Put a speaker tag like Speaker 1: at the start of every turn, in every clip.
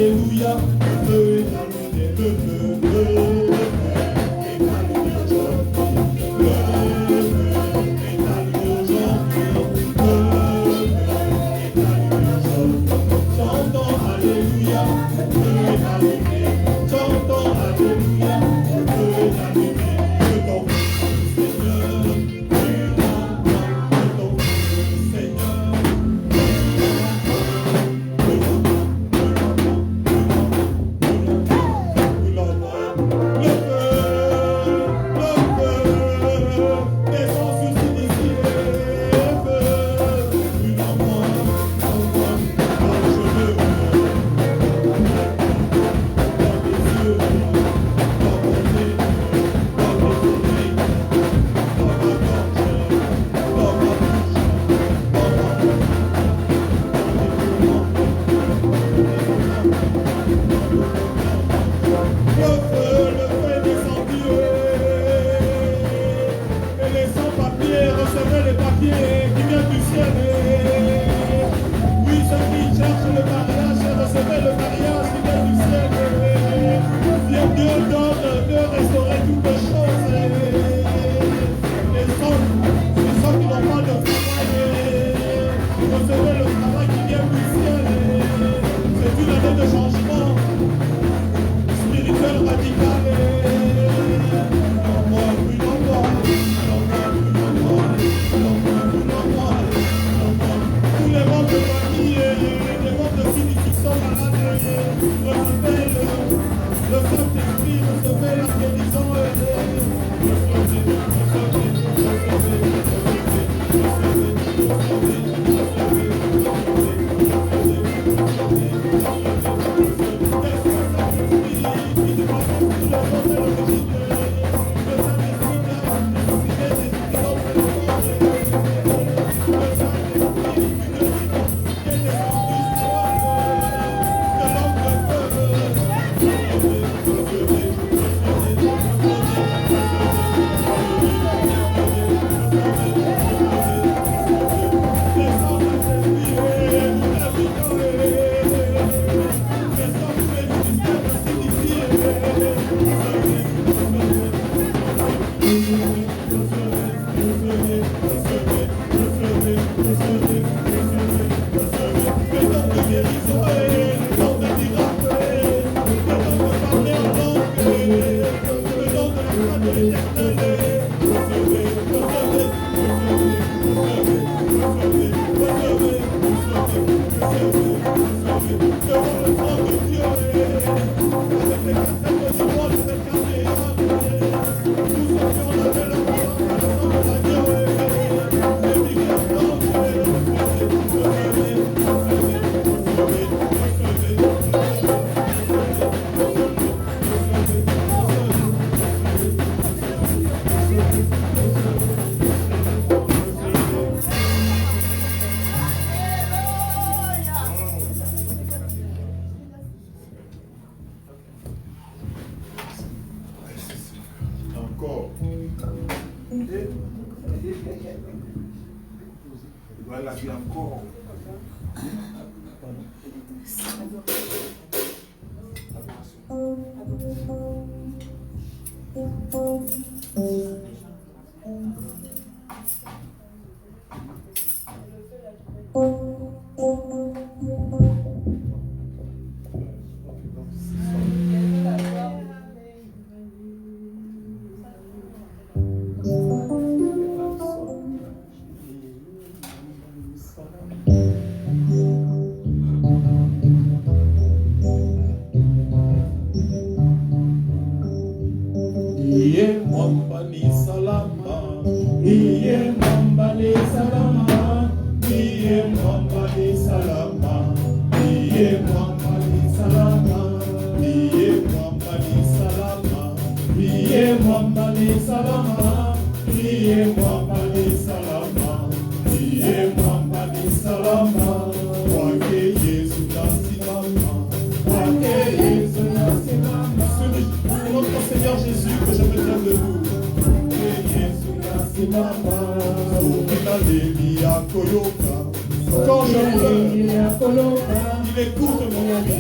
Speaker 1: alléluia, le feu est allumé, le feu, le feu est allumé aujourd'hui, le feu est allumé aujourd'hui, le feu est allumé aujourd'hui. Chantons alléluia, le feu est allumé, chantons alléluia, le feu est allumé. Que ton feu, Seigneur, tu l'entends, que ton feu, Seigneur.
Speaker 2: Voilà, puis encore.
Speaker 1: Iye mwamba ni salama, iye mwamba ni salama, iye mwamba ni salama, iye mwamba ni salama, iye mwamba ni salama, iye mwamba ni salama, iye mwamba ni salama, iye mwamba ni salama, kwake Yesu nasimama, kwake Yesu nasimama. C'est notre Seigneur Jésus que je me tiens debout. Quand je pleure, Il écoute mon ami.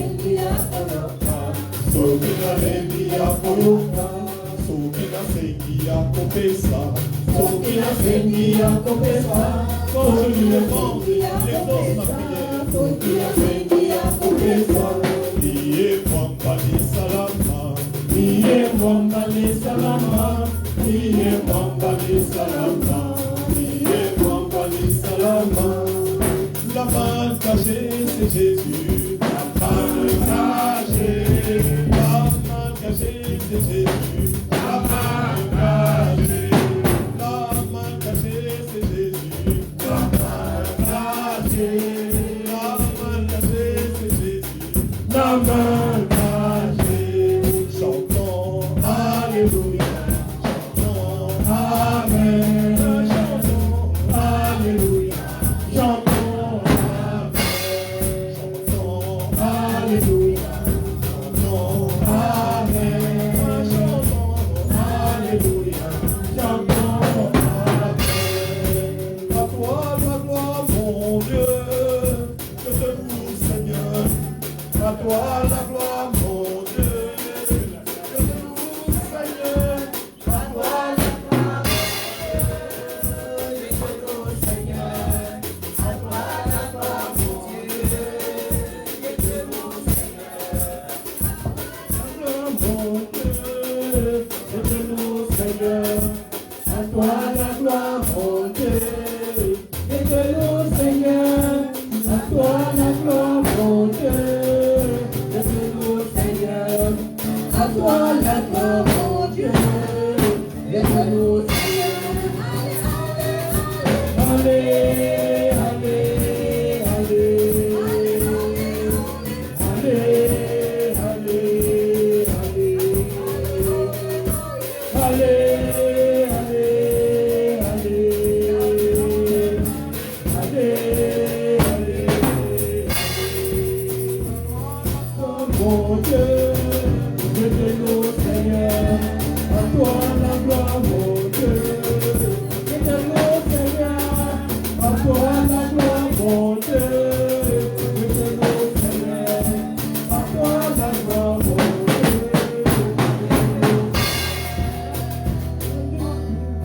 Speaker 1: Sokina lendi ya koloka, sokina sengi ya kopesa, sokina sengi ya kopesa. Quand je lui demande, il exauce ma prière. Sokina sengi ya kopesa. Iye mwambali salama, iye mwambali salama, iye mwambali salama, iye mwambali salama. La main cachée, c'est Jésus. La main cachée, c'est Jésus. La main cachée, c'est Jésus. La main cachée, c'est Jésus. La main cachée, chantons Alléluia, chantons Amen, chantons Alléluia, chantons Amen, chantons Alléluia, chantons Amen, chantons Alléluia, chantons Amen. À toi la gloire, mon Dieu, je te loue, Seigneur. À toi la gloire, mon Dieu, je te loue, Seigneur. À toi la gloire, je te loue, Seigneur. À toi la gloire, mon Dieu, je te loue, Seigneur. Mon Dieu, je te loue, Seigneur. À toi la gloire, mon Dieu, je te loue, Seigneur. À toi la gloire, mon Dieu. À toi la gloire, mon Dieu, et à nous, Seigneur. Allez, allez, allez, allez, allez, allez, allez, allez, allez, mon Dieu. Je te loue, Seigneur, à toi la gloire, mon Dieu. Je te loue, Seigneur, à toi la gloire, mon Dieu. Je te loue, Seigneur, à toi la gloire, mon Dieu.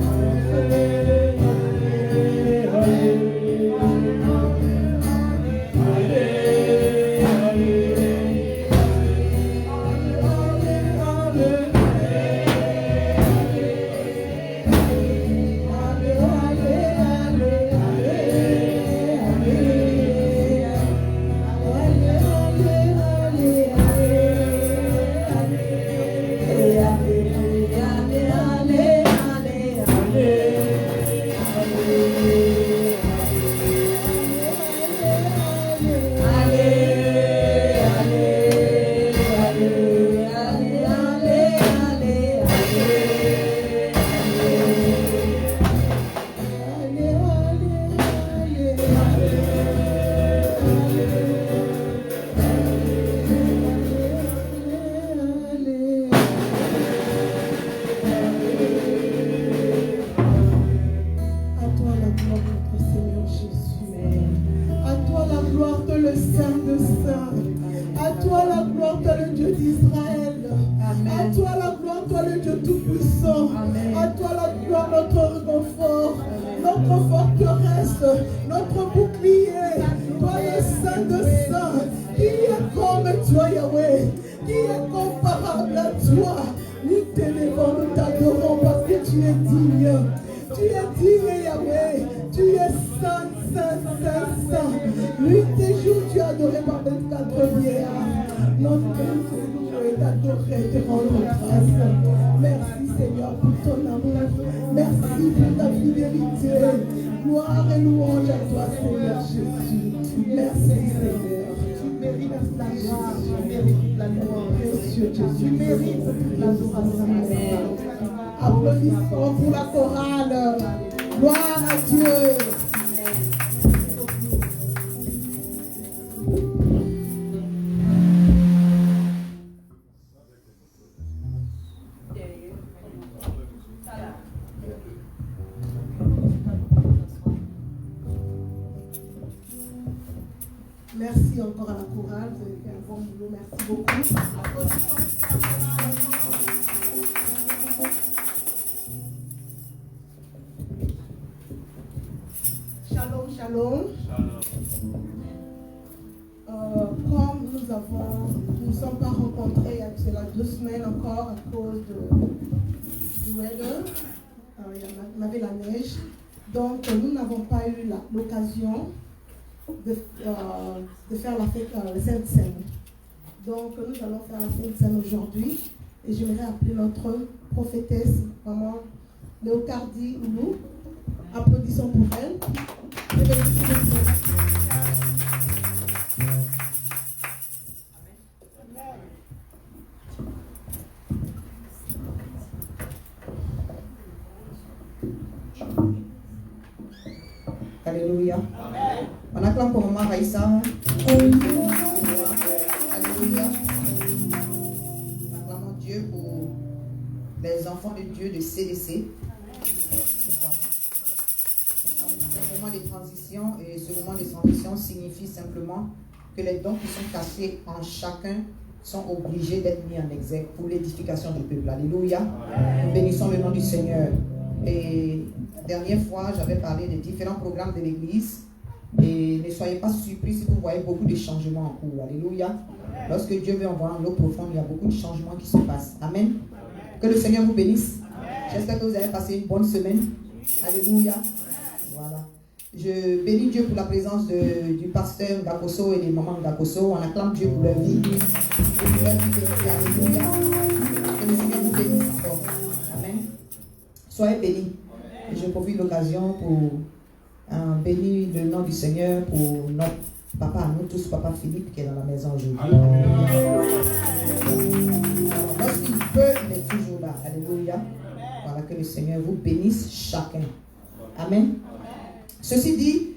Speaker 1: Allez, allez, allez, allez, allez. Notre bouclier, toi le Saint de Saints, qui est comme toi Yahweh, qui est comparable à toi. Nous t'élevons, nous t'adorons parce que tu es digne. Tu es digne Yahweh, tu es saint, saint, saint, saint. Nuit et jour tu es adoré par 24 vieillards. Notre Dieu est adoré, te rendre grâce. Merci Seigneur pour ton amour. Merci pour ta fidélité. Gloire et louange à toi, Seigneur Jésus. Merci, Seigneur. Tu mérites la gloire, tu mérites la gloire. Précieux Jésus, tu mérites l'adoration. Applaudissons pour la chorale. Gloire à Dieu.
Speaker 2: Merci encore à la chorale, vous avez fait un bon boulot, merci beaucoup. Shalom, shalom. Comme nous ne sommes pas rencontrés il y a cela 2 semaines encore à cause du weather, il y avait la neige, donc nous n'avons pas eu l'occasion de faire la Sainte Seine. Donc nous allons faire la Sainte Seine aujourd'hui et j'aimerais appeler notre prophétesse, maman Léocardie Oulou. Applaudissons pour elle.
Speaker 3: Alléluia. On acclame pour maman Raïssa. Alléluia. Acclamons Dieu pour les enfants de Dieu de CDC. Ce moment de transition, et ce moment de transition signifie simplement que les dons qui sont cachés en chacun sont obligés d'être mis en exergue pour l'édification du peuple. Alléluia. Nous bénissons le nom du Seigneur. Et la dernière fois, j'avais parlé des différents programmes de l'Église. Et ne soyez pas surpris si vous voyez beaucoup de changements en cours. Alléluia. Lorsque Dieu veut envoyer en eau profonde, il y a beaucoup de changements qui se passent. Amen. Que le Seigneur vous bénisse. J'espère que vous avez passé une bonne semaine. Alléluia. Voilà. Je bénis Dieu pour la présence du pasteur Ngakoso et des mamans Ngakoso. On acclame Dieu pour leur vie. Alléluia. Que le Seigneur vous bénisse encore. Amen. Soyez bénis. Et je profite de l'occasion pour bénir le nom du Seigneur pour notre papa, à nous tous, papa Philippe, qui est dans la maison aujourd'hui. Lorsqu'il peut, il est toujours là. Alléluia. Voilà, que le Seigneur vous bénisse chacun. Amen. Ceci dit,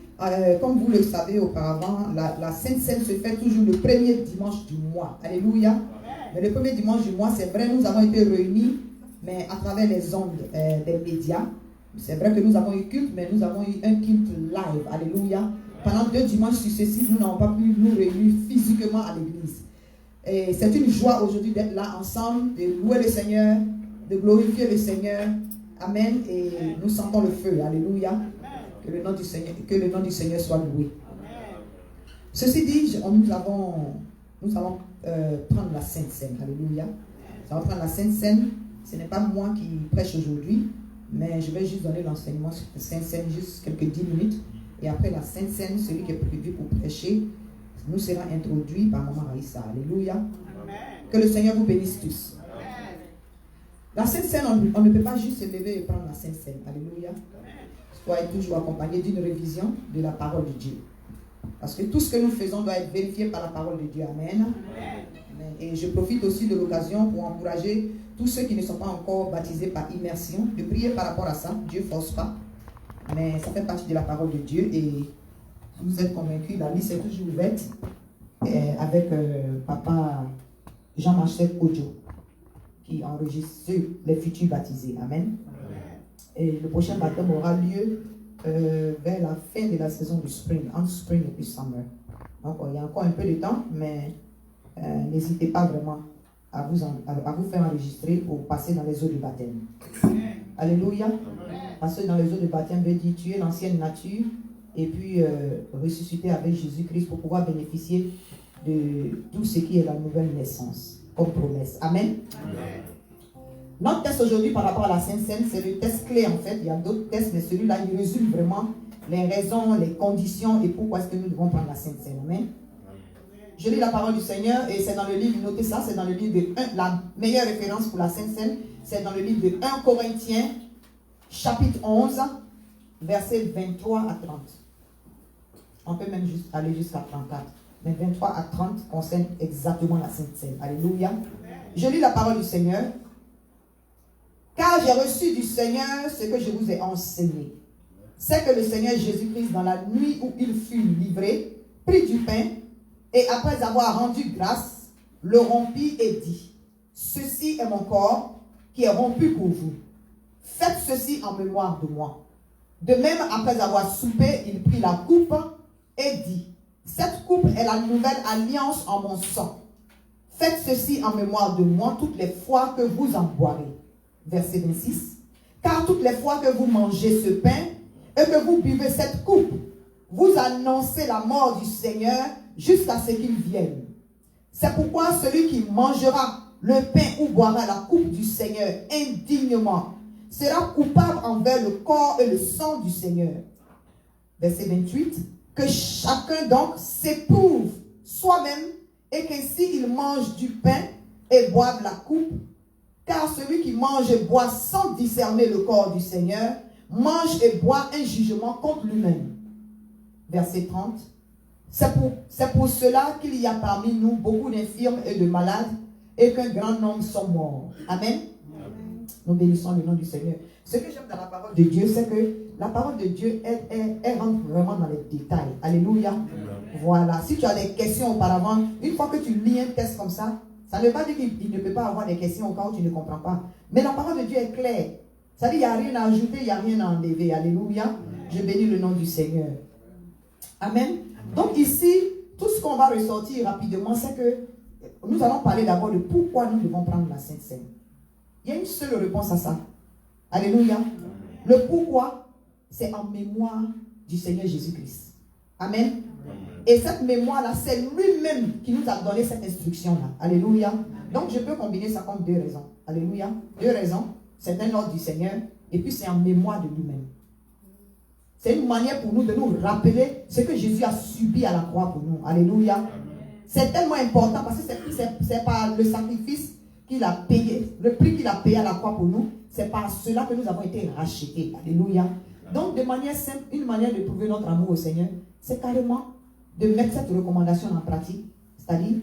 Speaker 3: comme vous le savez auparavant, la Sainte Seine se fait toujours le premier dimanche du mois. Alléluia. Mais le premier dimanche du mois, c'est vrai, nous avons été réunis, mais à travers les ondes des médias. C'est vrai que nous avons eu culte, mais nous avons eu un culte live. Alléluia. Pendant 2 dimanches successifs, nous n'avons pas pu nous réunir physiquement à l'église. Et c'est une joie aujourd'hui d'être là ensemble, de louer le Seigneur, de glorifier le Seigneur. Amen. Et nous sentons le feu. Alléluia. Que le nom du Seigneur soit loué. Ceci dit, nous allons prendre la Sainte Seine. Alléluia. Nous allons prendre la Sainte Seine. Ce n'est pas moi qui prêche aujourd'hui, mais je vais juste donner l'enseignement sur la Sainte Seine, juste quelques 10 minutes. Et après la Sainte Seine, celui qui est prévu pour prêcher, nous sera introduit par maman Raïssa. Alléluia. Amen. Que le Seigneur vous bénisse tous. Amen. La Sainte Seine, on ne peut pas juste se lever et prendre la Sainte Seine. Alléluia. Soyez toujours accompagné d'une révision de la parole de Dieu. Parce que tout ce que nous faisons doit être vérifié par la parole de Dieu. Amen. Amen. Et je profite aussi de l'occasion pour encourager tous ceux qui ne sont pas encore baptisés par immersion de prier par rapport à ça. Dieu ne force pas. Mais ça fait partie de la parole de Dieu. Et vous êtes convaincus, la liste est toujours ouverte avec papa Jean-Marcel Ojo qui enregistre les futurs baptisés. Amen. Et le prochain baptême aura lieu vers la fin de la saison du spring, entre spring et puis summer. Donc il y a encore un peu de temps, mais n'hésitez pas vraiment à vous faire enregistrer pour passer dans les eaux de baptême. Alléluia. Passer dans les eaux de baptême veut dire tuer l'ancienne nature et puis ressusciter avec Jésus-Christ pour pouvoir bénéficier de tout ce qui est la nouvelle naissance, comme promesse. Amen. Amen. Notre test aujourd'hui par rapport à la Sainte Seine, c'est le test clé en fait. Il y a d'autres tests, mais celui-là, il résume vraiment les raisons, les conditions et pourquoi est-ce que nous devons prendre la Sainte Seine. Amen. Je lis la parole du Seigneur et c'est dans le livre, notez ça, c'est dans le livre de 1, la meilleure référence pour la Sainte Seine, c'est dans le livre de 1 Corinthiens, chapitre 11, versets 23 à 30. On peut même juste aller jusqu'à 34. Mais 23 à 30 concerne exactement la Sainte Seine. Alléluia. Je lis la parole du Seigneur. Car j'ai reçu du Seigneur ce que je vous ai enseigné. C'est que le Seigneur Jésus-Christ, dans la nuit où il fut livré, prit du pain et après avoir rendu grâce, le rompit et dit, ceci est mon corps qui est rompu pour vous. Faites ceci en mémoire de moi. De même, après avoir soupé, il prit la coupe et dit, Cette coupe est la nouvelle alliance en mon sang. Faites ceci en mémoire de moi toutes les fois que vous en boirez. Verset 26. Car toutes les fois que vous mangez ce pain et que vous buvez cette coupe, vous annoncez la mort du Seigneur jusqu'à ce qu'il vienne. C'est pourquoi celui qui mangera le pain ou boira la coupe du Seigneur indignement sera coupable envers le corps et le sang du Seigneur. Verset 28. Que chacun donc s'éprouve soi-même et qu'ainsi il mange du pain et boive la coupe. Car celui qui mange et boit sans discerner le corps du Seigneur mange et boit un jugement contre lui-même. Verset 30. C'est pour cela qu'il y a parmi nous beaucoup d'infirmes et de malades et qu'un grand nombre sont morts. Amen. Nous bénissons le nom du Seigneur. Ce que j'aime dans la parole de Dieu, c'est que la parole de Dieu, elle rentre vraiment dans les détails. Alléluia. Voilà. Si tu as des questions auparavant, une fois que tu lis un texte comme ça, ça ne veut pas dire qu'il ne peut pas avoir des questions au cas où tu ne comprends pas. Mais la parole de Dieu est claire. Ça dit, il n'y a rien à ajouter, il n'y a rien à enlever. Alléluia. Je bénis le nom du Seigneur. Amen. Donc ici, tout ce qu'on va ressortir rapidement, c'est que nous allons parler d'abord de pourquoi nous devons prendre la Sainte Seine. Il y a une seule réponse à ça. Alléluia. Le pourquoi, c'est en mémoire du Seigneur Jésus-Christ. Amen. Et cette mémoire-là, c'est lui-même qui nous a donné cette instruction-là. Alléluia. Donc, je peux combiner ça comme deux raisons. Alléluia. Deux raisons. C'est un ordre du Seigneur. Et puis, c'est en mémoire de lui-même. C'est une manière pour nous de nous rappeler ce que Jésus a subi à la croix pour nous. Alléluia. C'est tellement important parce que c'est par le sacrifice qu'il a payé, le prix qu'il a payé à la croix pour nous. C'est par cela que nous avons été rachetés. Alléluia. Donc, de manière simple, une manière de prouver notre amour au Seigneur, c'est carrément de mettre cette recommandation en pratique. C'est-à-dire,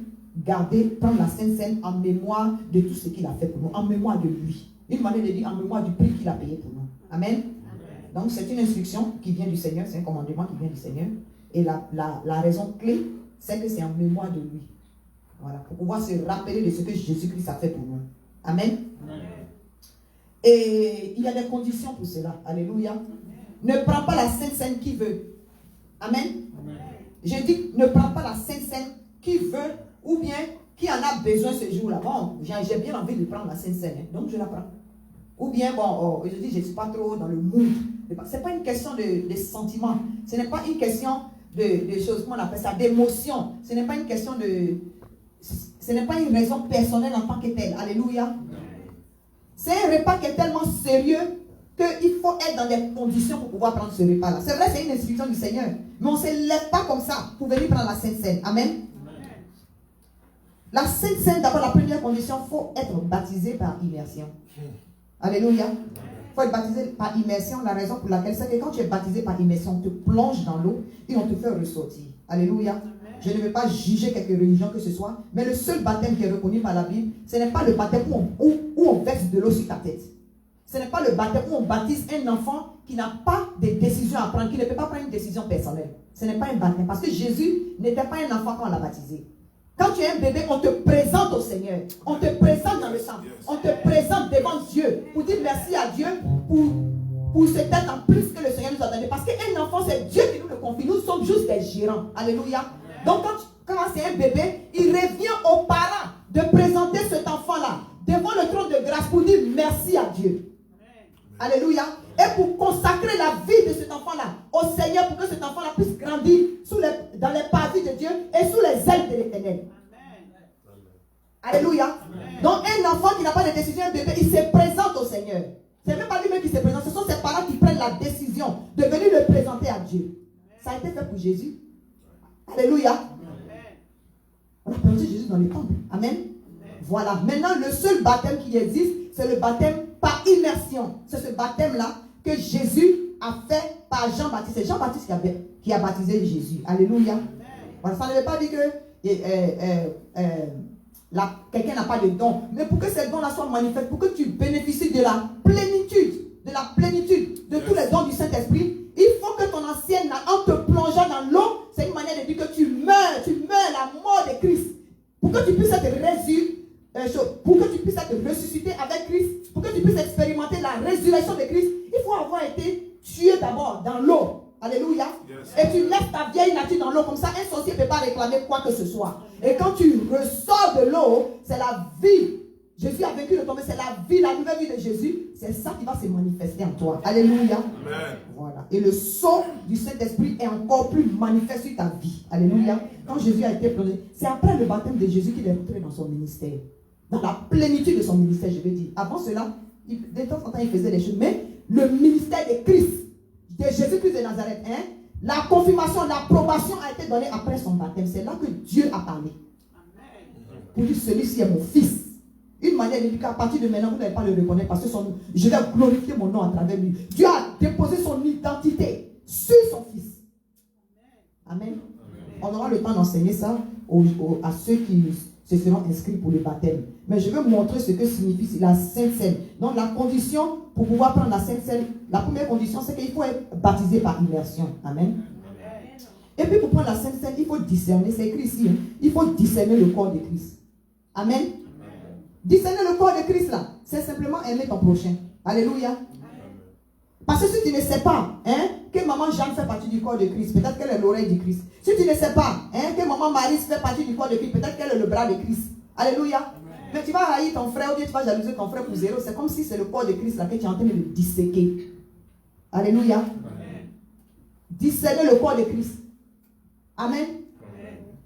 Speaker 3: prendre la Sainte Seine en mémoire de tout ce qu'il a fait pour nous, en mémoire de lui. Une manière de dire en mémoire du prix qu'il a payé pour nous. Amen. Donc, c'est une instruction qui vient du Seigneur, c'est un commandement qui vient du Seigneur. Et la raison clé, c'est que c'est en mémoire de lui. Voilà, pour pouvoir se rappeler de ce que Jésus-Christ a fait pour nous. Amen. Amen. Et il y a des conditions pour cela. Alléluia. Ne prends pas la Sainte Seine qui veut. Amen. Amen. Je dis, ne prends pas la Sainte Seine qui veut ou bien qui en a besoin ce jour-là. Bon, j'ai bien envie de prendre la Sainte Seine, hein, donc je la prends. Ou bien, bon, je dis, je ne suis pas trop dans le mood. Ce n'est pas une question de sentiments. Ce n'est pas une question de choses, comment on appelle ça, d'émotion. Ce n'est pas une question de... Ce n'est pas une raison personnelle en tant que telle. Alléluia. C'est un repas qui est tellement sérieux qu'il faut être dans des conditions pour pouvoir prendre ce repas-là. C'est vrai, c'est une instruction du Seigneur. Mais on ne se lève pas comme ça pour venir prendre la Sainte Seine. Amen. La Sainte Seine, d'abord, la première condition, il faut être baptisé par immersion. Alléluia. Il faut être baptisé par immersion. La raison pour laquelle, c'est que quand tu es baptisé par immersion, on te plonge dans l'eau et on te fait ressortir. Alléluia. Je ne veux pas juger quelque religion que ce soit, mais le seul baptême qui est reconnu par la Bible, ce n'est pas le baptême où on verse de l'eau sur ta tête. Ce n'est pas le baptême où on baptise un enfant qui n'a pas de décision à prendre, qui ne peut pas prendre une décision personnelle. Ce n'est pas un baptême, parce que Jésus n'était pas un enfant quand on l'a baptisé. Quand tu es un bébé, on te présente au Seigneur. On te présente dans le sang. On te présente devant Dieu pour dire merci à Dieu pour ce temps en plus que le Seigneur nous a donné. Parce qu'un enfant, c'est Dieu qui nous le confie. Nous sommes juste des gérants. Alléluia. Donc quand c'est un bébé, il revient aux parents de présenter cet enfant-là devant le trône de grâce pour dire merci à Dieu. Alléluia. Et pour consacrer la vie de cet enfant-là au Seigneur pour que cet enfant-là puisse grandir dans les parvis de Dieu et sous les ailes de l'Éternel. Alléluia. Donc un enfant qui n'a pas de décision, un bébé, il se présente au Seigneur. C'est même pas lui-même qui se présente, ce sont ses parents qui prennent la décision de venir le présenter à Dieu. Ça a été fait pour Jésus. Alléluia. On a présenté Jésus dans les temples. Amen. Voilà. Maintenant, le seul baptême qui existe, c'est le baptême par immersion. C'est ce baptême-là que Jésus a fait par Jean-Baptiste. C'est Jean-Baptiste qui a baptisé Jésus. Alléluia. Voilà. Ça ne veut pas dire que quelqu'un n'a pas de don. Mais pour que ces dons-là soient manifestés, pour que tu bénéficies de la plénitude de tous les dons du Saint-Esprit, il faut que ton ancienne, en te plongeant dans l'eau, c'est une manière de dire que tu meurs la mort de Christ. Pour que tu puisses être ressuscité avec Christ, pour que tu puisses expérimenter la résurrection de Christ, il faut avoir été tué d'abord dans l'eau. Alléluia. Et tu laisses ta vieille nature dans l'eau. Comme ça, un sorcier ne peut pas réclamer quoi que ce soit. Et quand tu ressors de l'eau, c'est la vie. Jésus a vaincu le tombeau, c'est la vie, la nouvelle vie de Jésus. C'est ça qui va se manifester en toi. Alléluia.
Speaker 1: Amen.
Speaker 3: Voilà. Et le sceau du Saint-Esprit est encore plus manifeste sur ta vie. Alléluia. Quand Jésus a été plongé, c'est après le baptême de Jésus qu'il est rentré dans son ministère. Dans la plénitude de son ministère, je veux dire. Avant cela, de temps en temps, il faisait des choses. Mais le ministère de Christ, de Jésus-Christ de Nazareth, hein, la confirmation, l'approbation a été donnée après son baptême. C'est là que Dieu a parlé. Pour dire, celui-ci est mon fils. Une manière de dire qu'à partir de maintenant, vous n'allez pas le reconnaître parce que je vais glorifier mon nom à travers lui. Dieu a déposé son identité sur son fils. Amen. On aura le temps d'enseigner ça à ceux qui se seront inscrits pour le baptême. Mais je veux vous montrer ce que signifie la Sainte Seine. Donc la condition pour pouvoir prendre la Sainte Seine, la première condition, c'est qu'il faut être baptisé par immersion. Amen. Et puis pour prendre la Sainte Seine, il faut discerner, c'est écrit ici, hein, il faut discerner le corps de Christ. Amen. Discerner le corps de Christ là, c'est simplement aimer ton prochain. Alléluia. Parce que si tu ne sais pas hein, que maman Jeanne fait partie du corps de Christ, peut-être qu'elle est l'oreille du Christ. Si tu ne sais pas hein, que maman Marie fait partie du corps de Christ, peut-être qu'elle est le bras de Christ. Alléluia. Mais tu vas haïr ton frère ou bien tu vas jalouser ton frère pour zéro. C'est comme si c'est le corps de Christ là que tu es en train de disséquer. Alléluia. Amen. Discerner le corps de Christ. Amen.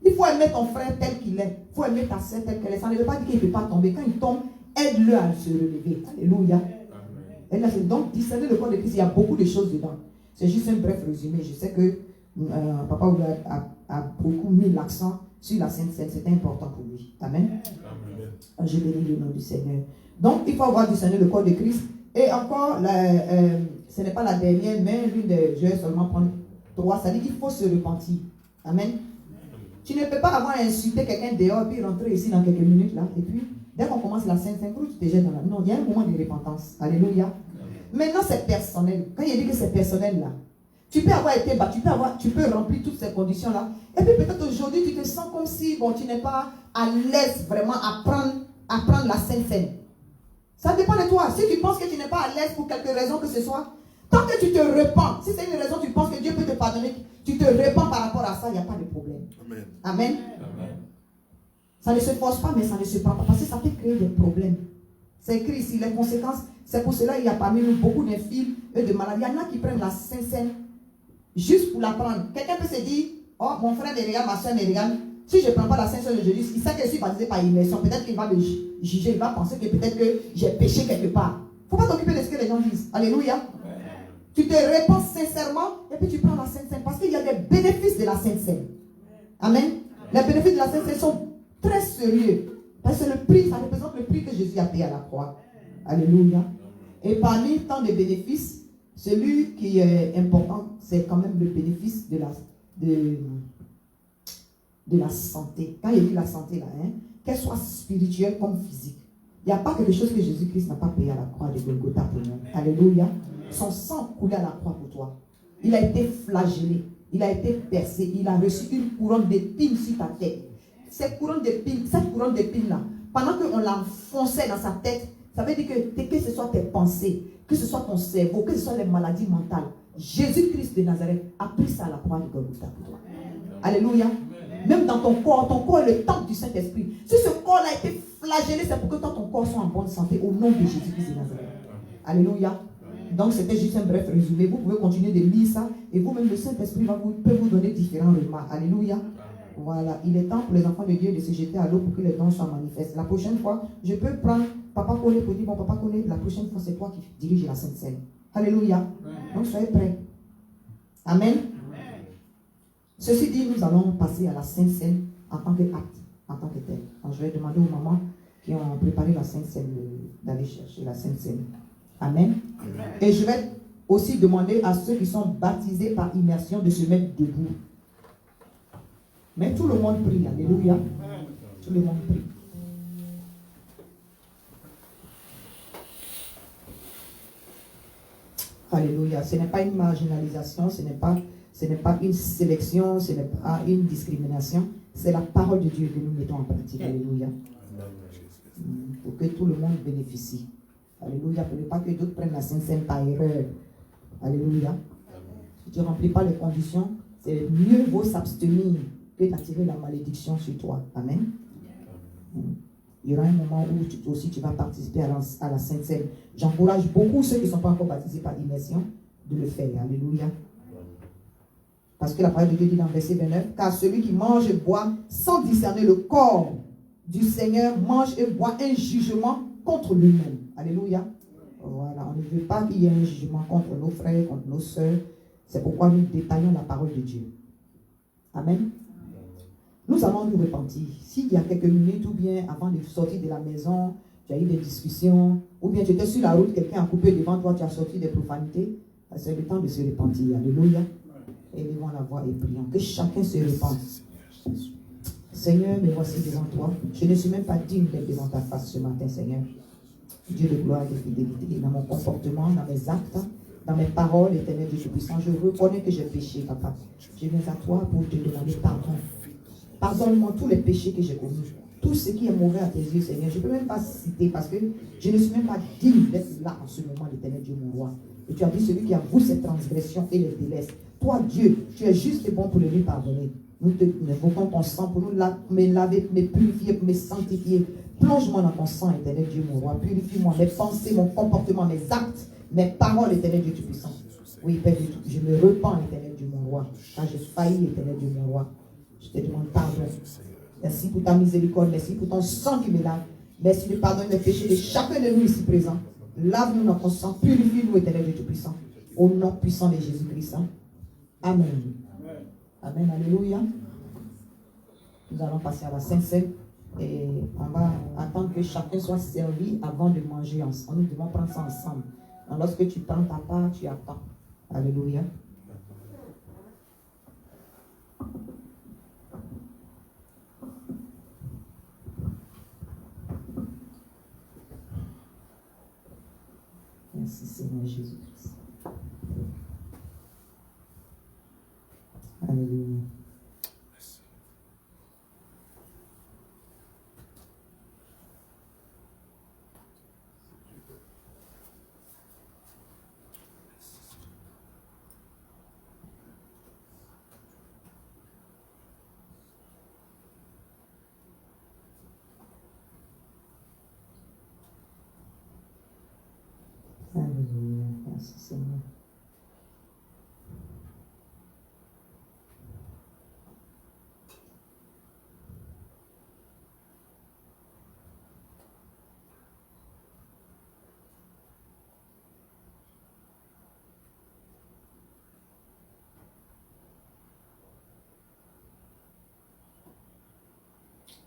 Speaker 3: Il faut aimer ton frère tel qu'il est. Il faut aimer ta soeur telle qu'elle est. Ça ne veut pas dire qu'il ne peut pas tomber. Quand il tombe, aide-le à se relever. Alléluia. Donc, discerner le corps de Christ, il y a beaucoup de choses dedans. C'est juste un bref résumé. Je sais que Papa Oula a beaucoup mis l'accent sur la Sainte Seine. C'était important pour lui. Amen. Amen. Je bénis le nom du Seigneur. Donc, il faut avoir discerné le corps de Christ. Et encore, ce n'est pas la dernière, mais l'une des... Je vais seulement prendre 3. Ça dit qu'il faut se repentir. Amen. Tu ne peux pas avoir insulté quelqu'un dehors et puis rentrer ici dans quelques minutes là. Et puis, dès qu'on commence la Sainte Seine, tu te jettes dans la... Non, il y a un moment de repentance. Alléluia. Maintenant, c'est personnel. Quand il dit que c'est personnel là, tu peux avoir été battu, tu peux remplir toutes ces conditions là. Et puis peut-être aujourd'hui, tu te sens comme si bon, tu n'es pas à l'aise vraiment à prendre la Sainte Seine. Ça dépend de toi. Si tu penses que tu n'es pas à l'aise pour quelque raison que ce soit, tant que tu te repens, si c'est une raison, tu penses que Dieu peut te pardonner, tu te repens par rapport à ça, il n'y a pas de problème. Amen. Amen. Amen. Ça ne se force pas, mais ça ne se prend pas. Parce que ça peut créer des problèmes. C'est écrit ici, les conséquences. C'est pour cela qu'il y a parmi nous beaucoup d'infirmes et de malades. Il y en a qui prennent la Sainte Seine juste pour la prendre. Quelqu'un peut se dire, oh, mon frère me regarde, ma soeur me regarde. Si je ne prends pas la Sainte Seine de Jésus, il sait que je suis baptisé par immersion. Peut-être qu'il va me juger, il va penser que peut-être que j'ai péché quelque part. Il ne faut pas t'occuper de ce que les gens disent. Alléluia. Amen. Tu te répands sincèrement et puis tu prends la Sainte Seine. Parce qu'il y a des bénéfices de la Sainte Seine. Amen. Les bénéfices de la Sainte Seine sont très sérieux. Parce que le prix, ça représente le prix que Jésus a payé à la croix. Alléluia. Et parmi tant de bénéfices, celui qui est important, c'est quand même le bénéfice de la santé. Quand il dit la santé là, hein, qu'elle soit spirituelle comme physique. Il n'y a pas quelque chose que Jésus-Christ n'a pas payé à la croix de Golgotha pour nous. Alléluia. Son sang coulait à la croix pour toi. Il a été flagellé. Il a été percé. Il a reçu une couronne d'épines sur ta tête. Cette couronne d'épines là, pendant qu'on l'enfonçait dans sa tête, ça veut dire que ce soit tes pensées, que ce soit ton cerveau, que ce soit les maladies mentales, Jésus-Christ de Nazareth a pris ça à la croix de Golgotha pour toi. Alléluia. Même dans ton corps est le temple du Saint-Esprit. Si ce corps a été flagellé, c'est pour que toi, ton corps soit en bonne santé au nom de Jésus-Christ de Nazareth. Alléluia. Donc c'était juste un bref résumé. Vous pouvez continuer de lire ça et vous-même le Saint-Esprit peut vous donner différents remarques. Alléluia. Voilà, il est temps pour les enfants de Dieu de se jeter à l'eau pour que les dons soient manifestes. La prochaine fois, je peux prendre Papa Collet pour dire, bon Papa Collet, la prochaine fois c'est toi qui dirige la Sainte Seine. Alléluia. Donc soyez prêts. Amen. Ceci dit, nous allons passer à la Sainte Seine en tant qu'acte, en tant que tel. Donc je vais demander aux mamans qui ont préparé la Sainte Seine d'aller chercher la Sainte Seine. Amen. Et je vais aussi demander à ceux qui sont baptisés par immersion de se mettre debout. Mais tout le monde prie, alléluia. Tout le monde prie. Alléluia. Ce n'est pas une marginalisation, ce n'est pas une sélection, ce n'est pas une discrimination. C'est la parole de Dieu que nous mettons en pratique. Alléluia. Pour que tout le monde bénéficie. Alléluia. Pour ne pas que d'autres prennent la Sainte Seine par erreur. Alléluia. Si tu ne remplis pas les conditions, c'est mieux vaut s'abstenir que d'attirer la malédiction sur toi. Amen. Il y aura un moment où tu vas participer à la Sainte Seine. J'encourage beaucoup ceux qui ne sont pas encore baptisés par l'immersion de le faire. Alléluia. Parce que la parole de Dieu dit dans le verset 29, car celui qui mange et boit sans discerner le corps du Seigneur mange et boit un jugement contre lui-même. Alléluia. Voilà, on ne veut pas qu'il y ait un jugement contre nos frères, contre nos sœurs. C'est pourquoi nous détaillons la parole de Dieu. Amen. Nous allons nous repentir. S'il y a quelques minutes ou bien avant de sortir de la maison, tu as eu des discussions, ou bien tu étais sur la route, quelqu'un a coupé devant toi, tu as sorti des profanités, c'est le temps de se repentir. Alléluia. Élevons la voix et prions. Que chacun se repente. Seigneur, me voici devant toi. Je ne suis même pas digne d'être devant ta face ce matin, Seigneur. Dieu de gloire et de fidélité, dans mon comportement, dans mes actes, dans mes paroles, Éternel Dieu Tout-Puissant, je reconnais que j'ai péché, Papa. Je viens à toi pour te demander pardon. Pardonne-moi tous les péchés que j'ai commis, tout ce qui est mauvais à tes yeux, Seigneur. Je ne peux même pas citer parce que je ne suis même pas digne d'être là en ce moment, l'Éternel Dieu, mon roi. Et tu as dit celui qui avoue ses transgressions et les délaisse. Toi, Dieu, tu es juste et bon pour le lui pardonner. Nous te invoquons ton sang pour nous me laver, me purifier, me sanctifier. Plonge-moi dans ton sang, Éternel Dieu, mon roi. Purifie-moi mes pensées, mon comportement, mes actes, mes paroles, Éternel Dieu Tout-Puissant. Oui, Père, je me repens, Éternel Dieu, mon roi, car j'ai failli, Éternel Dieu, mon roi. Je te demande pardon. Merci pour ta miséricorde. Merci pour ton sang qui me lave. Merci de pardonner les péchés de chacun de nous ici présents. Lave-nous dans ton sang. Purifie-nous, Éternel Dieu Tout-Puissant. Au nom puissant de Jésus-Christ. Amen. Amen. Alléluia. Nous allons passer à la Sainte Seine. Et on va attendre que chacun soit servi avant de manger ensemble. Nous devons prendre ça ensemble. Donc, lorsque tu prends ta part, tu attends. Alléluia. Merci Seigneur Jésus-Christ. Alléluia. Alléluia. Merci Seigneur.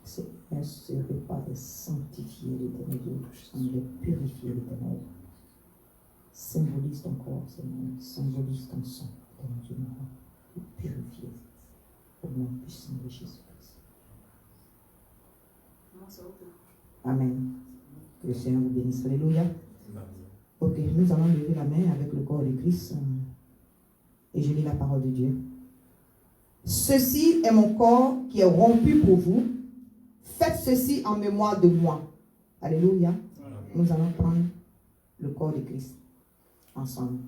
Speaker 3: Seigneur, ce repas est sanctifié, l'Éternel Dieu, il est purifié, l'Éternel. Symbolise ton corps, Seigneur, symbolise ton sang, Éternel Dieu, et purifié au nom puissant de Jésus-Christ. Amen. Que le Seigneur vous bénisse. Alléluia. Ok, nous allons lever la main avec le corps de Christ et je lis la parole de Dieu. Ceci est mon corps qui est rompu pour vous. Faites ceci en mémoire de moi. Alléluia. Nous allons prendre le corps de Christ ensemble.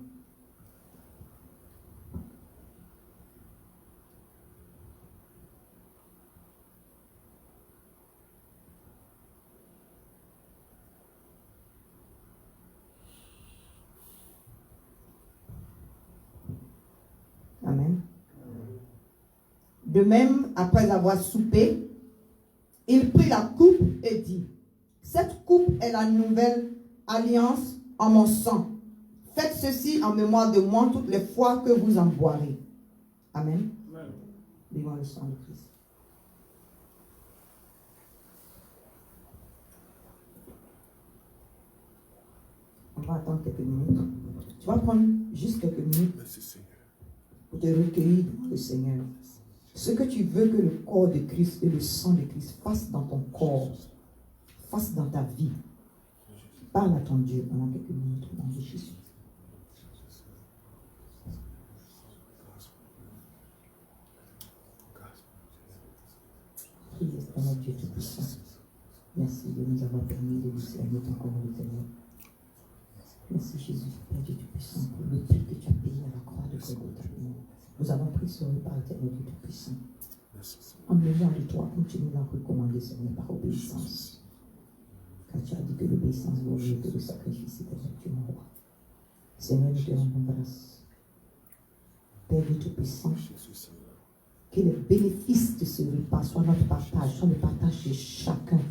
Speaker 3: Amen. De même, après avoir soupé, il prit la coupe et dit, cette coupe est la nouvelle alliance en mon sang. Faites ceci en mémoire de moi toutes les fois que vous en boirez. Amen. Vivons le sang de Christ. On va attendre quelques minutes. Tu vas prendre juste quelques minutes pour te recueillir devant le Seigneur. Ce que tu veux que le corps de Christ et le sang de Christ fassent dans ton corps, fassent dans ta vie. Parle à ton Dieu pendant quelques minutes au nom de Jésus. Prie, Seigneur Dieu Tout-Puissant. Merci de nous avoir permis de discerner ton corps, Seigneur. Merci Jésus, Père Dieu Tout-Puissant, pour le prix que tu as payé à la croix de Golgotha. Nous avons pris ce repas, Éternel Dieu Tout-Puissant. En mémoire de toi, comme tu nous l'as recommandé, Seigneur, par obéissance. Car tu as dit que l'obéissance vaut mieux que le sacrifice, Éternel Dieu, mon roi. Seigneur, nous te rendons grâce. Père Dieu Tout-Puissant, que les bénéfices de ce repas soient notre partage, soit le partage de chacun,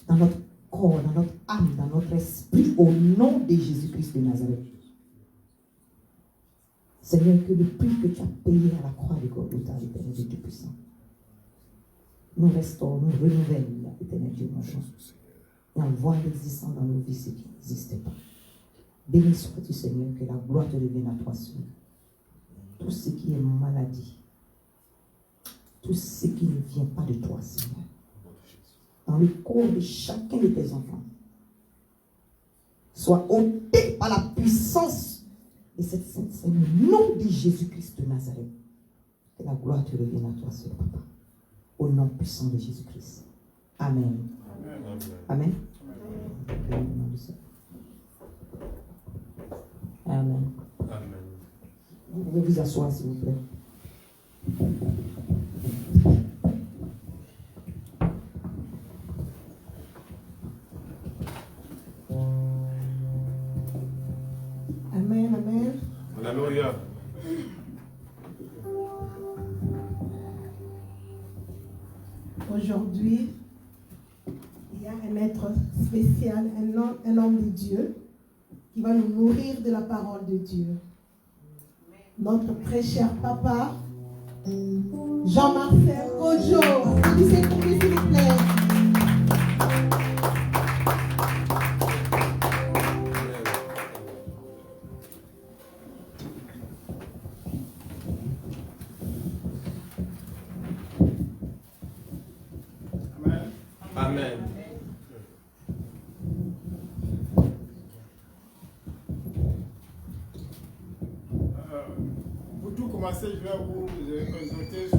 Speaker 3: dans notre corps, dans notre âme, dans notre esprit, au nom de Jésus-Christ de Nazareth. Seigneur, que le prix que tu as payé à la croix de Golgotha, l'Éternel Dieu Tout-Puissant, nous restaure, nous renouvelle, l'Éternel Dieu, mon Dieu, et envoie l'existant dans nos vies ce qui n'existait pas. Béni sois-tu, Seigneur, que la gloire te revienne à toi seul. Tout ce qui est maladie, tout ce qui ne vient pas de toi, Seigneur, dans le corps de chacun de tes enfants, soit ôté par la puissance de cette sainte scène, au nom de Jésus-Christ de Nazareth. Que la gloire te revienne à toi seul, Papa. Au nom puissant de Jésus-Christ. Amen. Amen. Amen. Amen.
Speaker 1: Amen.
Speaker 3: Vous pouvez vous asseoir, s'il vous plaît.
Speaker 2: Amen, amen.
Speaker 1: Alléluia.
Speaker 2: Aujourd'hui, il y a un être spécial, un homme de Dieu, qui va nous nourrir de la parole de Dieu. Notre très cher papa, Jean-Marcel Gojo. Applaudissez pour lui, s'il vous plaît.
Speaker 1: Amen.
Speaker 4: Pour tout commencer, je vais vous présenter ce que...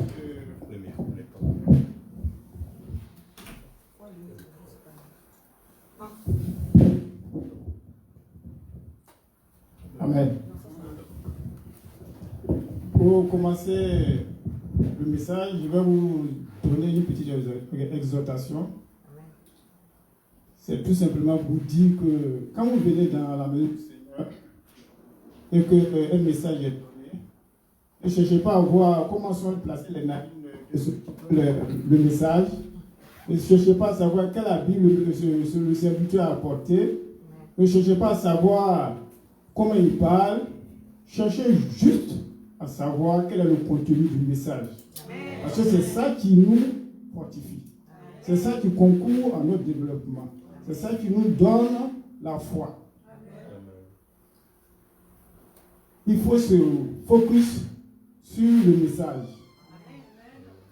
Speaker 4: Amen. Pour commencer le message, je vais vous donner une petite exhortation. C'est tout simplement pour dire que quand vous venez dans la maison du Seigneur et qu'un message est donné, ne cherchez pas à voir comment sont placés les narines le message. Ne cherchez pas à savoir quel habit le serviteur a apporté. Ne cherchez pas à savoir comment il parle. Cherchez juste à savoir quel est le contenu du message. Parce que c'est ça qui nous fortifie. C'est ça qui concourt à notre développement. C'est ça qui nous donne la foi. Il faut se focus sur le message.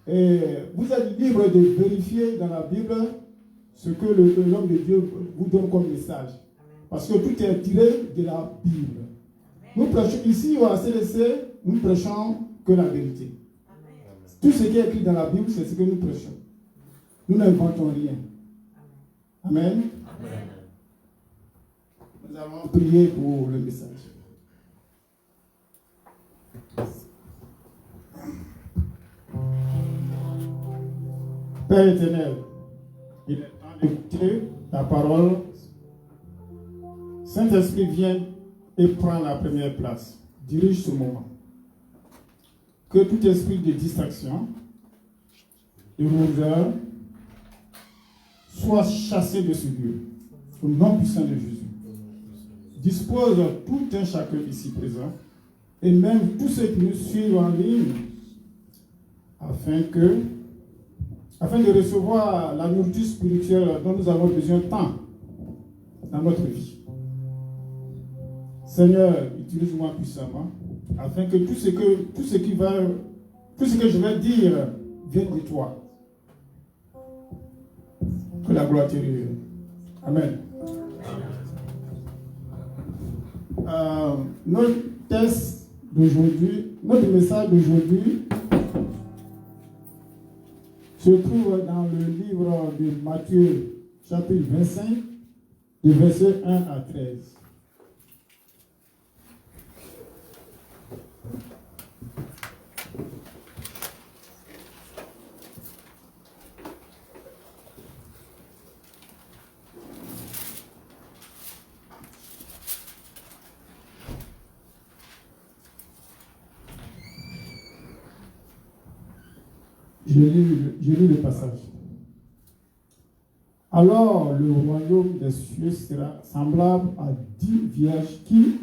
Speaker 4: Et vous êtes libre de vérifier dans la Bible ce que l'homme de Dieu vous donne comme message. Parce que tout est tiré de la Bible. Nous prêchons ici au CDC, nous prêchons que la vérité. Tout ce qui est écrit dans la Bible, c'est ce que nous prêchons. Nous n'inventons rien. Amen. Amen. Nous allons prier pour le message. Père éternel, il est temps d'écouter ta parole. Saint-Esprit, viens et prends la première place. Dirige ce moment. Que tout esprit de distraction, de lourdeur, soit chassé de ce lieu, au nom puissant de Jésus. Dispose tout un chacun ici présent, et même tous ceux qui nous suivent en ligne, afin de recevoir la nourriture spirituelle dont nous avons besoin tant dans notre vie. Seigneur, utilise-moi puissamment, afin que tout ce que je vais dire vienne de toi. Que la gloire te revienne. Amen. Notre texte d'aujourd'hui, notre message d'aujourd'hui se trouve dans le livre de Matthieu, chapitre 25, du verset 1 à 13. Je lis le passage. Alors le royaume des cieux sera semblable à 10 vierges qui,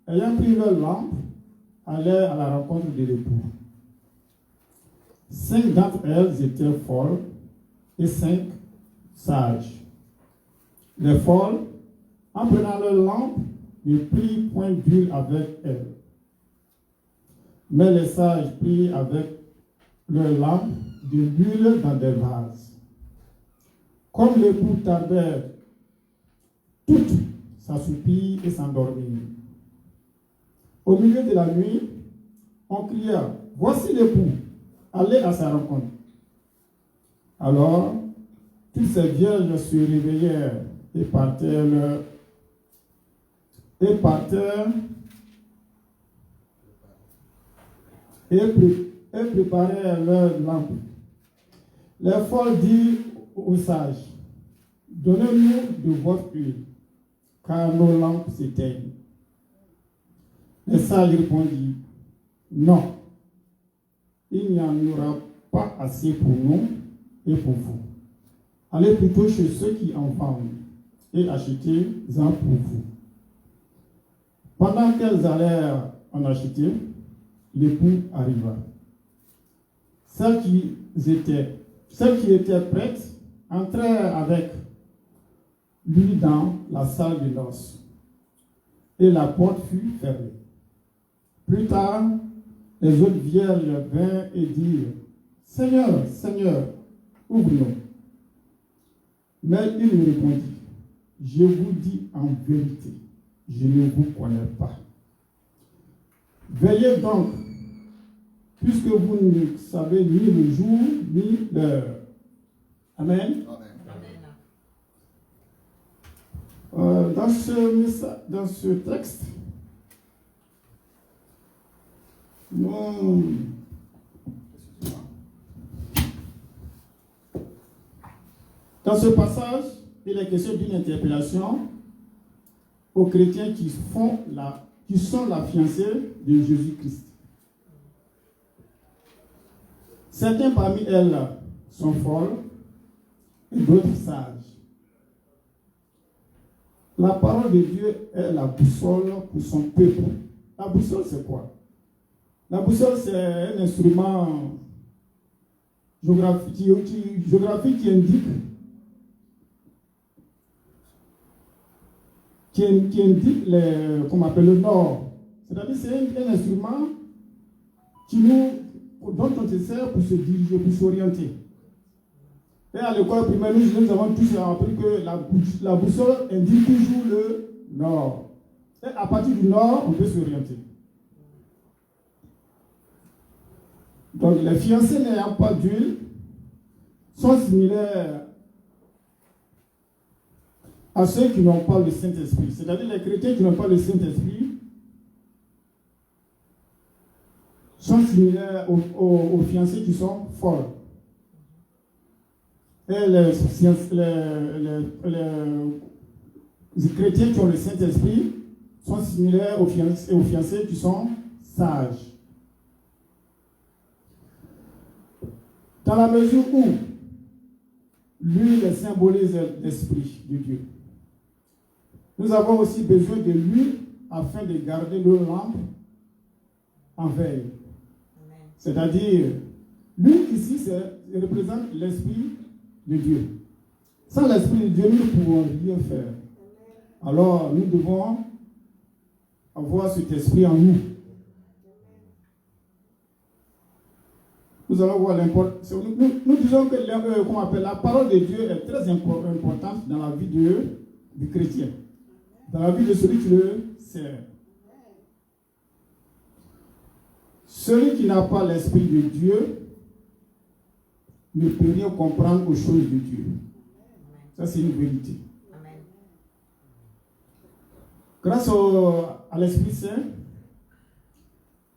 Speaker 4: ayant pris leur lampe, allaient à la rencontre de l'époux. 5 d'entre elles étaient folles et 5 sages. Les folles, en prenant leur lampe, ne prirent point d'huile avec elles. Mais les sages prirent avec leur lampe de l'huile dans des vases. Comme l'époux tardait, toutes s'assoupirent et s'endormirent. Au milieu de la nuit, on cria, « Voici l'époux, allez à sa rencontre. » Alors, toutes ces vierges se réveillèrent et partèrent et préparèrent leurs lampes. Les folles dirent aux sages, « Donnez-nous de votre huile, car nos lampes s'éteignent. » Les sages répondirent, « Non, il n'y en aura pas assez pour nous et pour vous. Allez plutôt chez ceux qui en vendent et achetez-en pour vous. » Pendant qu'elles allèrent en acheter, l'époux arriva. Celles qui étaient prêtes entrèrent avec lui dans la salle de noces, et la porte fut fermée. Plus tard, les autres vierges vinrent et dirent, « Seigneur, Seigneur, ouvre-nous. » Mais il lui répondit, « Je vous dis en vérité, je ne vous connais pas. Veillez donc, puisque vous ne savez ni le jour ni l'heure. » Amen. Dans ce texte, dans ce passage, il est question d'une interpellation aux chrétiens qui sont la fiancée de Jésus-Christ. Certains parmi elles sont folles et d'autres sages. La parole de Dieu est la boussole pour son peuple. La boussole, c'est quoi? La boussole, c'est un instrument géographique qui indique le nord. C'est-à-dire c'est un instrument dont on se sert pour se diriger, pour s'orienter. Et à l'école primaire, nous avons tous appris que la boussole indique toujours le nord. Et à partir du nord, on peut s'orienter. Donc les fiancés n'ayant pas d'huile sont similaires à ceux qui n'ont pas le Saint-Esprit. C'est-à-dire les chrétiens qui n'ont pas le Saint-Esprit sont similaires aux fiancés qui sont folles. Et les chrétiens qui ont le Saint-Esprit sont similaires aux fiancés qui sont sages. Dans la mesure où l'huile symbolise l'Esprit de Dieu, nous avons aussi besoin de l'huile afin de garder nos lampes en veille. C'est-à-dire, l'huile ici représente l'Esprit de Dieu. Sans l'Esprit de Dieu, nous ne pouvons rien faire. Alors, nous devons avoir cet esprit en nous. Nous allons voir l'importance. Nous disons que la parole de Dieu est très importante dans la vie du chrétien, dans la vie de celui qui le sert. Celui qui n'a pas l'Esprit de Dieu ne peut rien comprendre aux choses de Dieu. Ça, c'est une vérité. Grâce à l'Esprit Saint,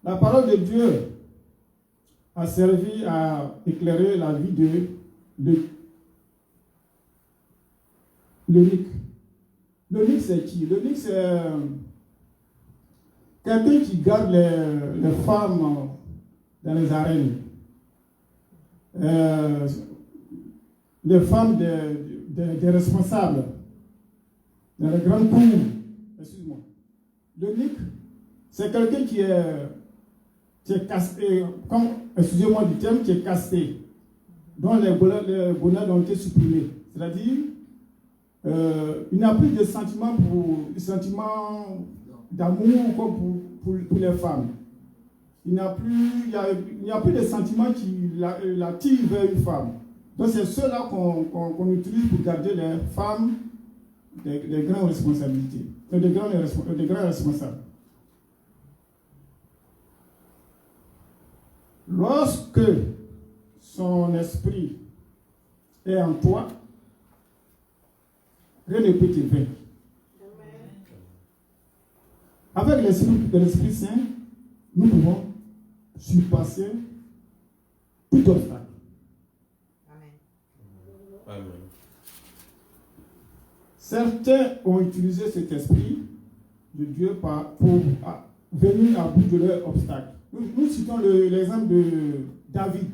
Speaker 4: la parole de Dieu a servi à éclairer la vie de l'eunuque. L'eunuque, c'est qui? L'eunuque, c'est quelqu'un qui garde les femmes dans les arènes. les femmes des responsables dans les grandes cours. Excuse-moi. L'eunuque, c'est quelqu'un qui est casté, excusez-moi du terme, qui est casté, dont les gonades ont été supprimées. C'est-à-dire, il n'y a plus de sentiment d'amour comme pour les femmes. Il n'y a plus de sentiment qui l'attire vers une femme. Donc c'est ceux-là qu'on utilise pour garder les femmes des grandes responsabilités, des grands responsables. Lorsque son esprit est en toi, rien ne peut te vaincre. Avec l'Esprit Saint, nous pouvons surpasser tout obstacle.
Speaker 1: Amen.
Speaker 4: Certains ont utilisé cet esprit de Dieu pour venir à bout de leur obstacle. Nous citons l'exemple de David.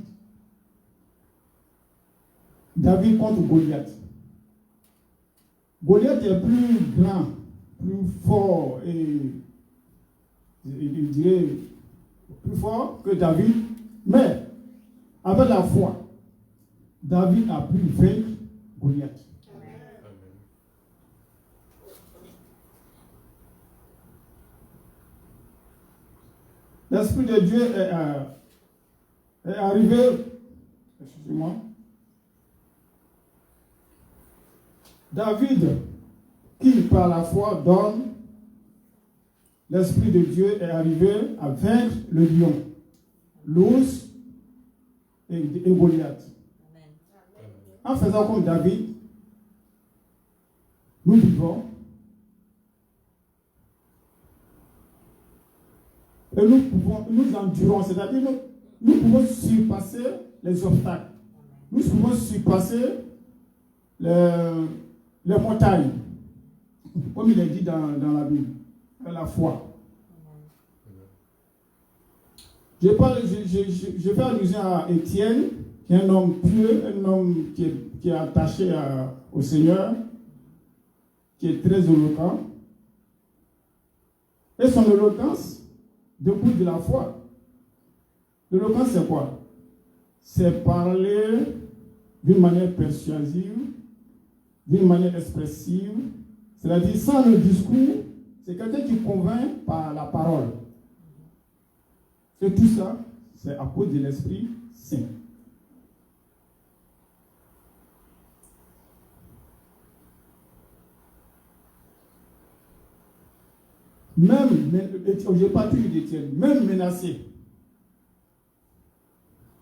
Speaker 4: David contre Goliath. Goliath est plus grand, plus fort et je dirais plus fort que David, mais avec la foi, David a pu vaincre Goliath. L'Esprit de Dieu est arrivé, excusez-moi, David, qui par la foi donne, l'Esprit de Dieu est arrivé à vaincre le lion, l'ours et Goliath. En faisant comme David, nous vivons et nous endurons, c'est-à-dire nous pouvons surpasser les obstacles. Nous pouvons surpasser les montagnes, comme il est dit dans la Bible, la foi. Je fais allusion à Étienne, qui est un homme pieux, un homme qui est attaché au Seigneur, qui est très éloquent. Et son éloquence découle de la foi. L'éloquence, c'est quoi? C'est parler d'une manière persuasive, d'une manière expressive, c'est-à-dire sans le discours, c'est quelqu'un qui convainc par la parole. Et tout ça, c'est à cause de l'Esprit Saint. Même, je n'ai pas tué d'Étienne, même menacé,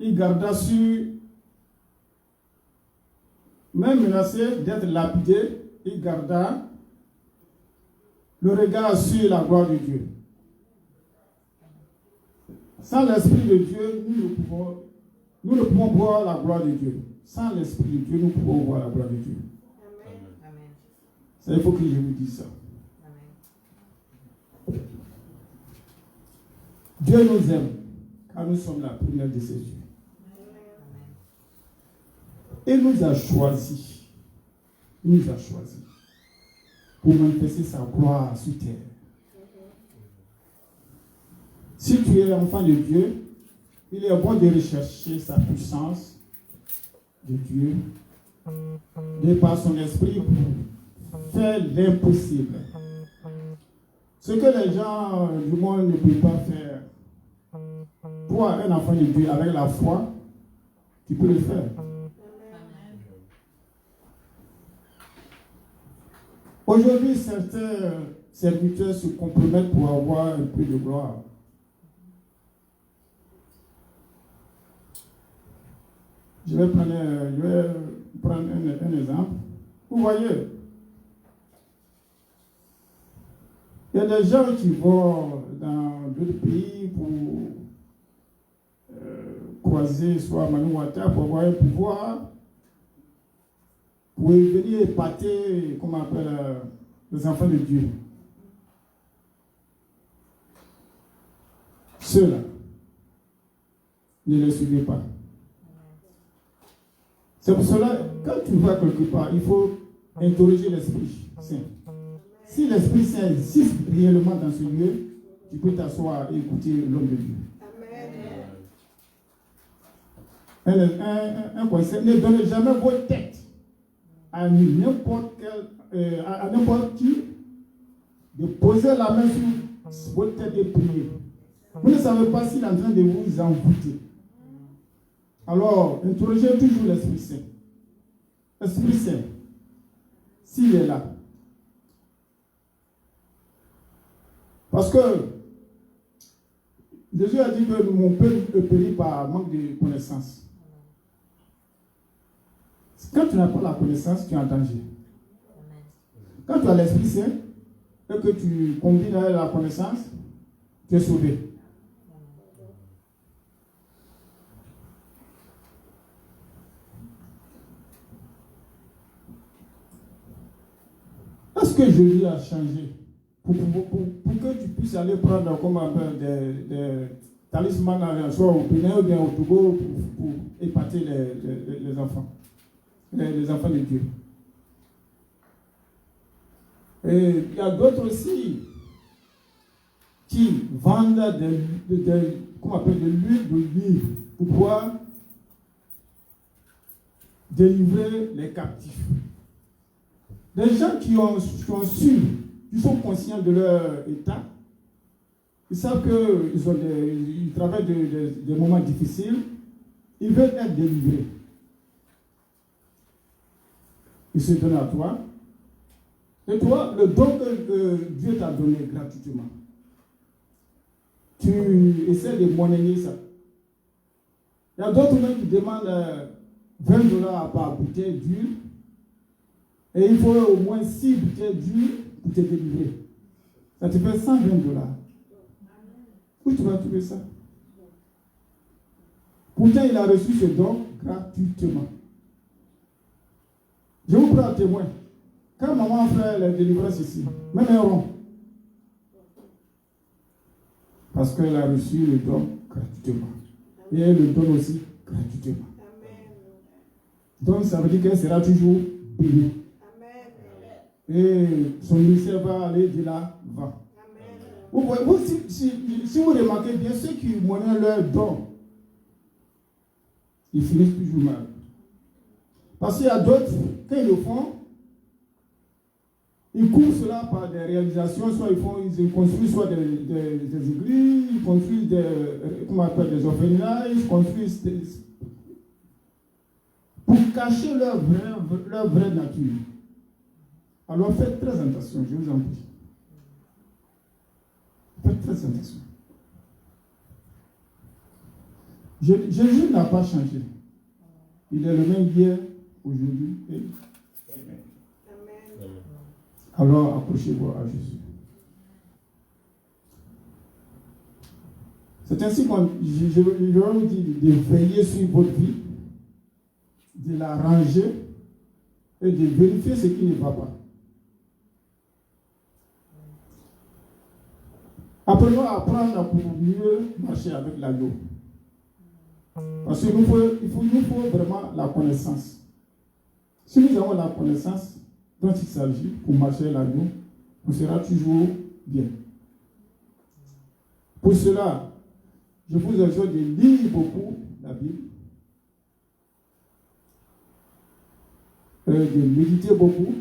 Speaker 4: il garda sur, même menacé d'être lapidé, il garda le regard sur la gloire de Dieu. Sans l'Esprit de Dieu, nous ne pouvons voir la gloire de Dieu. Sans l'Esprit de Dieu, nous pouvons voir la gloire de Dieu. Amen. Ça, il faut que je vous dise ça. Amen. Dieu nous aime, car nous sommes la première de ses yeux. Il nous a choisis. Il nous a choisis pour manifester sa gloire sur terre. Si tu es enfant de Dieu, il est bon de rechercher sa puissance de Dieu, de par son esprit, pour faire l'impossible. Ce que les gens du monde ne peuvent pas faire, toi, un enfant de Dieu, avec la foi, tu peux le faire. Aujourd'hui, certains serviteurs se compromettent pour avoir un peu de gloire. Je vais prendre un exemple. Vous voyez, il y a des gens qui vont dans d'autres pays pour croiser soit Manouata pour avoir un pouvoir, pour venir épater, comme on appelle, les enfants de Dieu. Ceux-là, ne les suivez pas. C'est pour cela, quand tu vas quelque part, il faut interroger l'Esprit Saint. Si l'Esprit Saint existe réellement dans ce lieu, tu peux t'asseoir et écouter l'homme de Dieu. Un conseil, ne donnez jamais votre tête à n'importe qui de poser la main sur votre tête et prier. Vous ne savez pas s'il est en train de vous envoûter. Alors, interrogez toujours l'Esprit Saint. L'Esprit Saint, s'il est là. Parce que Jésus a dit que mon peuple périt par manque de connaissance. Quand tu n'as pas la connaissance, tu es en danger. Quand tu as l'Esprit Saint et que tu combines avec la connaissance, tu es sauvé. Est-ce que Jésus a changé pour que tu puisses aller prendre comme un peu des talismans, soit au Bénin ou bien au Togo, pour épater les enfants, les enfants de Dieu. Et il y a d'autres aussi qui vendent des l'huile d'olive pour pouvoir délivrer les captifs. Les gens qui ont su, qui sont conscients de leur état, ils savent qu'ils traversent des moments difficiles, ils veulent être délivrés. Ils se donnent à toi. Et toi, le don que Dieu t'a donné gratuitement, tu essaies de monnayer ça. Il y a d'autres même qui demandent $20 par bouteille d'huile. Et il faut au moins 6 bouteilles d'huile pour te délivrer. Ça te fait $120. Où tu vas trouver ça? Pourtant, il a reçu ce don gratuitement. Je vous prends un témoin. Quand maman fait la délivrance ici, même un rond, parce qu'elle a reçu le don gratuitement. Et elle le donne aussi gratuitement. Donc, ça veut dire qu'elle sera toujours bénie. Et son ministère va aller de l'avant. Vous voyez, si vous remarquez bien, ceux qui monnaient leur don, ils finissent toujours mal. Parce qu'il y a d'autres, quand ils le font, ils couvrent cela par des réalisations, soit ils construisent soit des églises, ils construisent des orphelinages, ils construisent pour cacher leur vraie nature. Alors faites très attention, je vous en prie. Faites très attention. Jésus n'a pas changé. Il est le même hier, aujourd'hui et demain. Alors accrochez-vous à Jésus. C'est ainsi que je vous dis de veiller sur votre vie, de la ranger et de vérifier ce qui ne va pas. Apprenons à apprendre pour mieux marcher avec l'agneau. Parce qu'il nous faut vraiment la connaissance. Si nous avons la connaissance dont il s'agit pour marcher avec l'agneau, on sera toujours bien. Pour cela, je vous exhorte de lire beaucoup la Bible, de méditer beaucoup.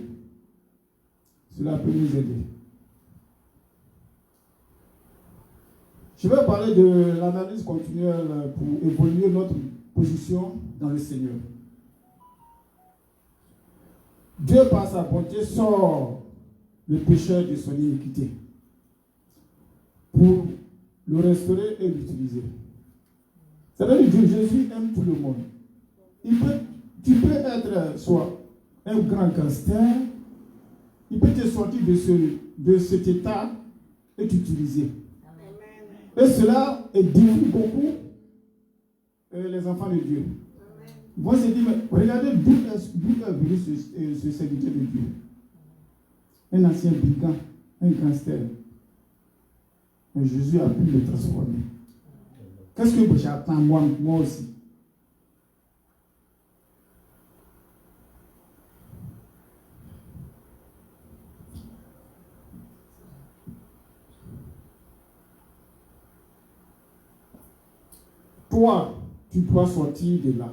Speaker 4: Cela peut nous aider. Je vais parler de l'analyse continuelle pour évoluer notre position dans le Seigneur. Dieu, par sa bonté, sort le pécheur de son iniquité pour le restaurer et l'utiliser. C'est-à-dire que Jésus aime tout le monde. Tu peux être soit un grand gangster, il peut te sortir de cet état et t'utiliser. Et cela édifie beaucoup les enfants de Dieu. Ils vont se dire, mais regardez d'où est venu ce serviteur de Dieu. Un ancien brigand, un gangster. Mais Jésus a pu le transformer. Qu'est-ce que j'attends moi aussi? toi, tu dois sortir de là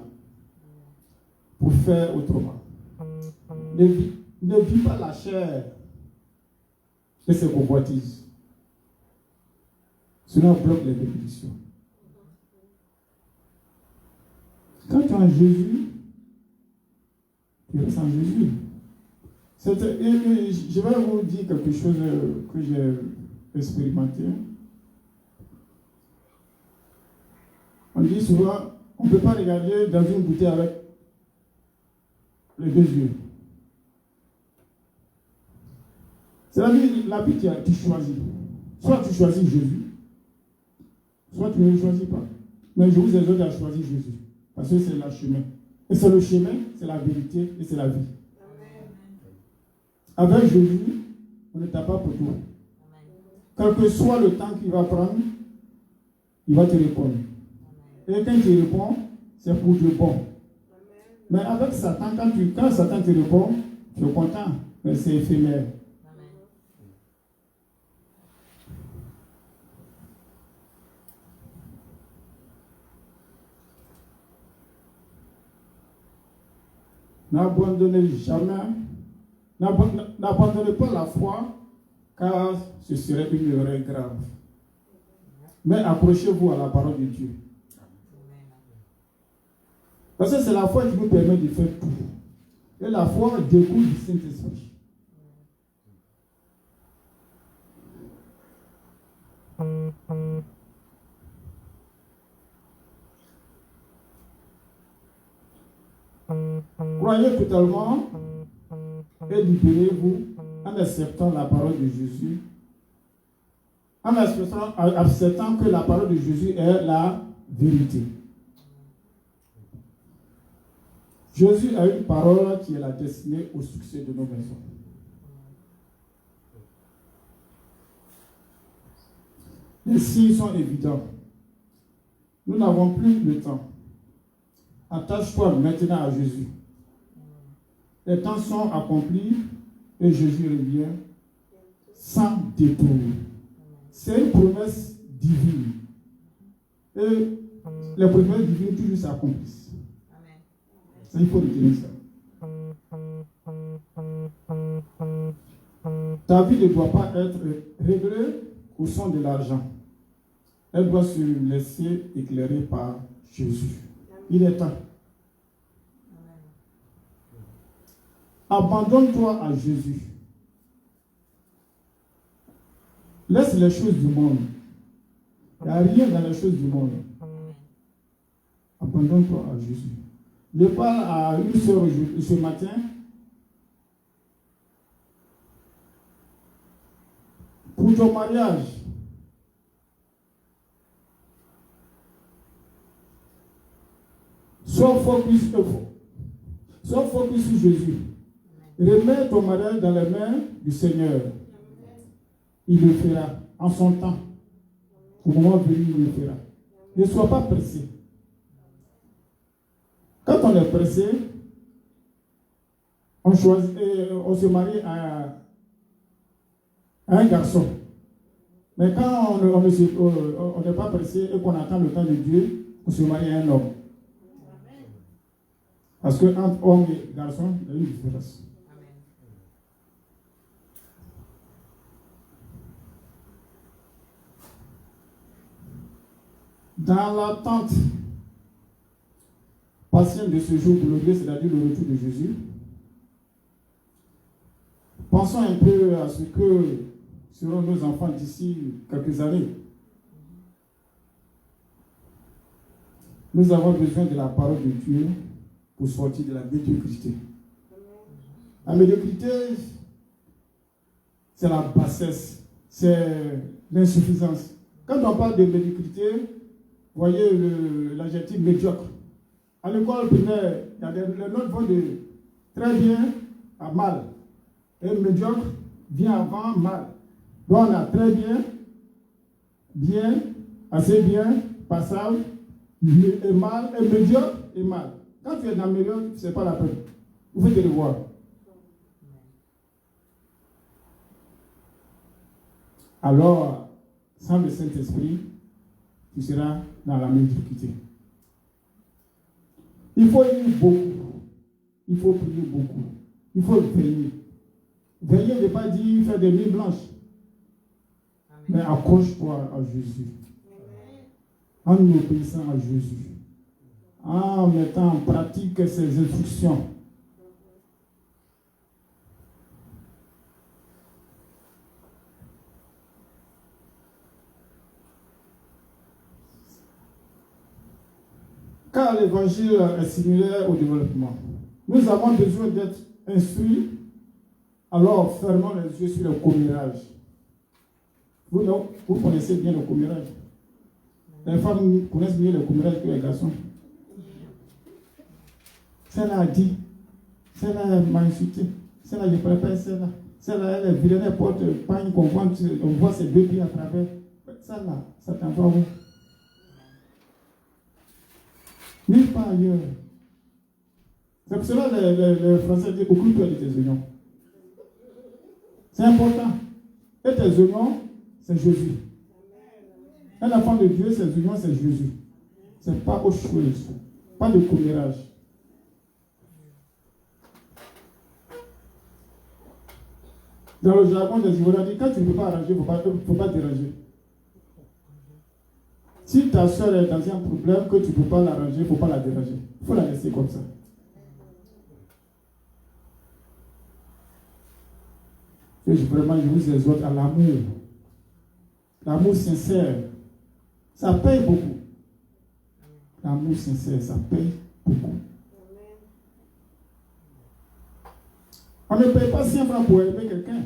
Speaker 4: pour faire autrement. Ne vis pas la chair et ses convoitises. Cela bloque les bénédictions. Quand tu es en Jésus, tu restes en Jésus. Je vais vous dire quelque chose que j'ai expérimenté. On dit souvent, on ne peut pas regarder dans une bouteille avec les deux yeux. C'est la vie tu choisis. Soit tu choisis Jésus, soit tu ne le choisis pas. Mais je vous exhorte à choisir Jésus. Parce que c'est le chemin. Et c'est le chemin, c'est la vérité et c'est la vie. Avec Jésus, on ne tape pas pour tout. Quel que soit le temps qu'il va prendre, il va te répondre. Et quand il répond, c'est pour du bon. Mais avec Satan, quand Satan te répond, tu es content, mais c'est éphémère. N'abandonnez jamais, n'abandonnez pas la foi, car ce serait une erreur grave. Mais accrochez-vous à la parole de Dieu. Parce que c'est la foi qui nous permet de faire tout. Et la foi découle du Saint-Esprit. Croyez totalement et libérez-vous en acceptant la parole de Jésus, en acceptant que la parole de Jésus est la vérité. Jésus a une parole qui est la destinée au succès de nos maisons. Les signes sont évidents. Nous n'avons plus le temps. Attache-toi maintenant à Jésus. Les temps sont accomplis et Jésus revient sans détour. C'est une promesse divine. Et les promesses divines toujours s'accomplissent. Ça, il faut retenir ça. Ta vie ne doit pas être réglée au son de l'argent. Elle doit se laisser éclairer par Jésus. Il est temps. Abandonne-toi à Jésus. Laisse les choses du monde. Il n'y a rien dans les choses du monde. Abandonne-toi à Jésus. Je parle à une sœur ce matin. Pour ton mariage, sois focus sur Jésus. Remets ton mariage dans les mains du Seigneur. Il le fera en son temps. Au moment venu, il le fera. Ne sois pas pressé. Quand on est pressé, on se marie à un garçon. Mais quand on n'est pas pressé et qu'on attend le temps de Dieu, on se marie à un homme. Parce que entre homme et garçon, il y a une différence. Dans l'attente patiente de ce jour glorieux, c'est-à-dire le retour de Jésus, pensons un peu à ce que seront nos enfants d'ici quelques années. Nous avons besoin de la parole de Dieu pour sortir de la médiocrité. La médiocrité, c'est la bassesse, c'est l'insuffisance. Quand on parle de médiocrité, voyez l'adjectif médiocre. À l'école primaire, les notes vont de très bien à mal. Et médiocre vient avant mal. Donc on a très bien, bien, assez bien, passable, et mal, et médiocre et mal. Quand tu es dans le médiocre, ce n'est pas la peine. Vous faites des devoirs. Alors, sans le Saint-Esprit, tu seras dans la médiocrité. Il faut lire beaucoup. Il faut prier beaucoup. Il faut veiller. Veiller ne veut pas dire faire des nuits blanches. Mais accroche-toi à Jésus. En obéissant à Jésus. En mettant en pratique ses instructions. Car l'évangile est similaire au développement. Nous avons besoin d'être instruits, alors fermons les yeux sur le commérage. Vous connaissez bien le commérage. Les femmes connaissent mieux le commérage que les garçons. Celle-là a dit, celle-là m'a insulté, celle-là je prépare celle-là, celle-là elle est vilaine, elle porte le pagne qu'on voit, on voit ses deux pieds à travers. Celle-là, ça t'envoie où? Nulle part ailleurs. C'est pour cela que les Français disent occupe-toi de tes oignons. C'est important. Et tes oignons, c'est Jésus. Un enfant de Dieu, ses oignons, c'est Jésus. C'est pas autre chose. Pas de commérage. Dans le jargon des Ivoiriens, dit quand tu ne peux pas arranger, il ne faut pas déranger. Si ta soeur est dans un problème que tu ne peux pas l'arranger, il ne faut pas la déranger. Il faut la laisser comme ça. Et vraiment, je vous exhorte à l'amour. L'amour sincère. Ça paye beaucoup. L'amour sincère, ça paye beaucoup. On ne paye pas 100 francs pour aimer quelqu'un.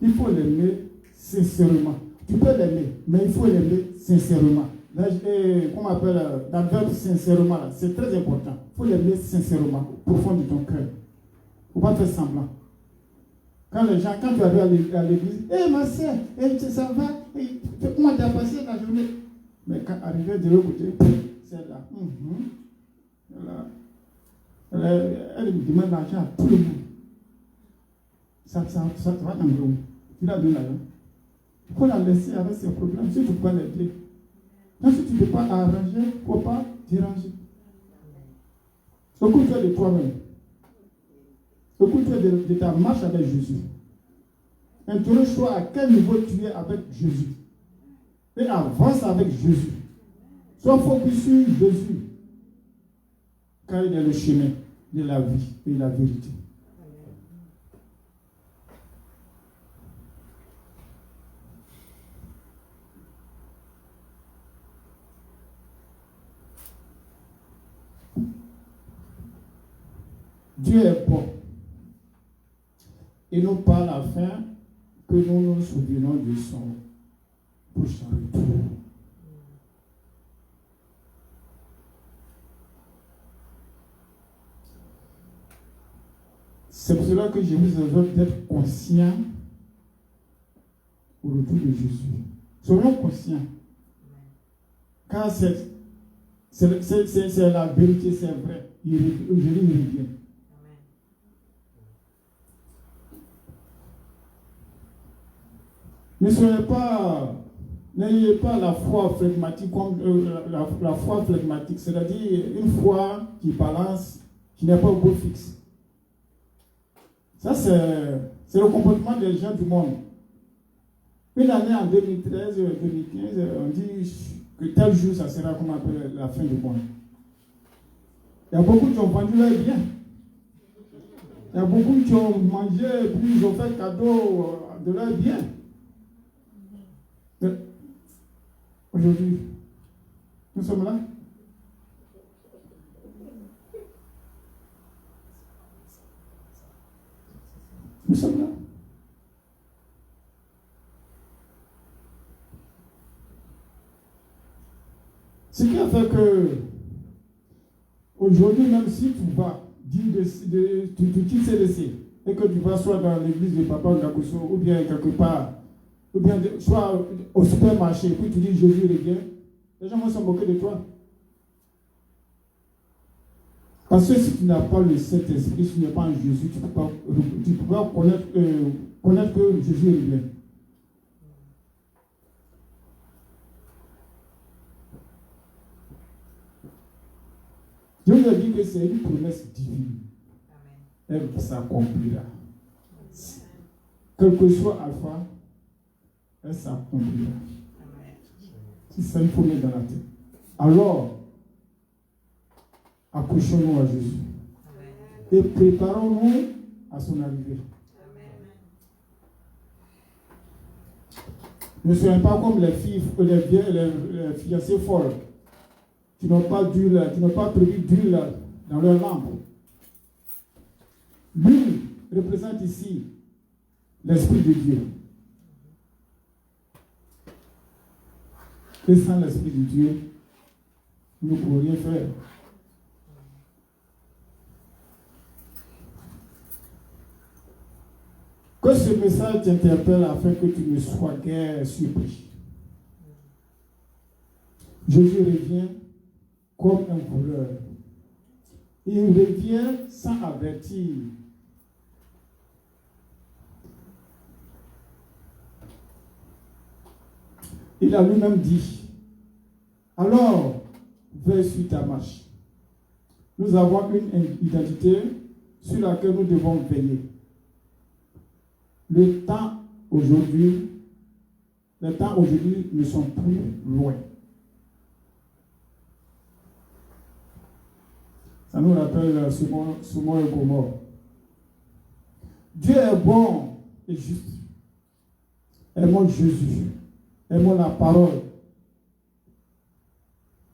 Speaker 4: Il faut l'aimer sincèrement. Tu peux l'aimer, mais il faut l'aimer sincèrement. Là, comment on appelle l'adverbe sincèrement, là, c'est très important. Il faut l'aimer sincèrement, au profond de ton cœur. Il ne faut pas faire semblant. Quand tu arrives à l'église, hé ma soeur, ça va, comment tu as passé la journée? Mais quand arrivé de l'autre côté, celle-là, elle me demande l'argent à tout le monde. Ça va dans le gros. Tu l'as donné là. Il faut la laisser avec ses problèmes. Si tu ne peux pas l'aider. Donc si tu ne peux pas arranger, il ne faut pas déranger. Occupe-toi de toi-même. Occupe-toi de ta marche avec Jésus. Interroge-toi à quel niveau tu es avec Jésus. Et avance avec Jésus. Sois focus sur Jésus. Car il est le chemin de la vie et de la vérité. Dieu est bon. Il nous parle afin que nous nous souvenions de son prochain retour. C'est pour cela que je vous exhorte d'être conscient au retour de Jésus. Soyons conscients. Car c'est la vérité, c'est vrai. Jésus revient. N'ayez pas la foi flegmatique comme la foi flegmatique, c'est-à-dire une foi qui balance, qui n'est pas au beau fixe. Ça, c'est le comportement des gens du monde. Une année en 2013, 2015, on dit que tel jour, ça sera comme après la fin du monde. Il y a beaucoup qui ont vendu leur bien. Il y a beaucoup qui ont mangé et puis ils ont fait cadeau de leur bien. Aujourd'hui, nous sommes là. Nous sommes là. Ce qui a fait que aujourd'hui, même si tu vas dire tu quittes CDC et que tu vas soit dans l'église de Papa Ngakuso ou bien quelque part, ou bien soit au supermarché, puis tu dis Jésus revient, les gens vont se moquer de toi. Parce que si tu n'as pas le Saint-Esprit, si tu n'es pas en Jésus, tu ne peux pas connaître que Jésus revient. Je vous ai dit que c'est une promesse divine. Elle s'accomplira. Quel que soit Alpha, elle s'accomplira. C'est ça qu'il faut mettre dans la tête. Alors, accrochons-nous à Jésus. Et préparons-nous à son arrivée. Ne soyons pas comme les fiancées folles qui n'ont pas prévu d'huile dans leur lampe. L'huile représente ici l'Esprit de Dieu. Et sans l'Esprit de Dieu, nous ne pouvons rien faire. Que ce message t'interpelle afin que tu ne sois guère surpris. Jésus revient comme un voleur. Il revient sans avertir. Il a lui-même dit, alors, vais sur ta marche. Nous avons une identité sur laquelle nous devons veiller. Les temps aujourd'hui ne sont plus loin. Ça nous rappelle Sodome et Gomorrhe. Dieu est bon et juste. Aimons Jésus. Aimons la parole.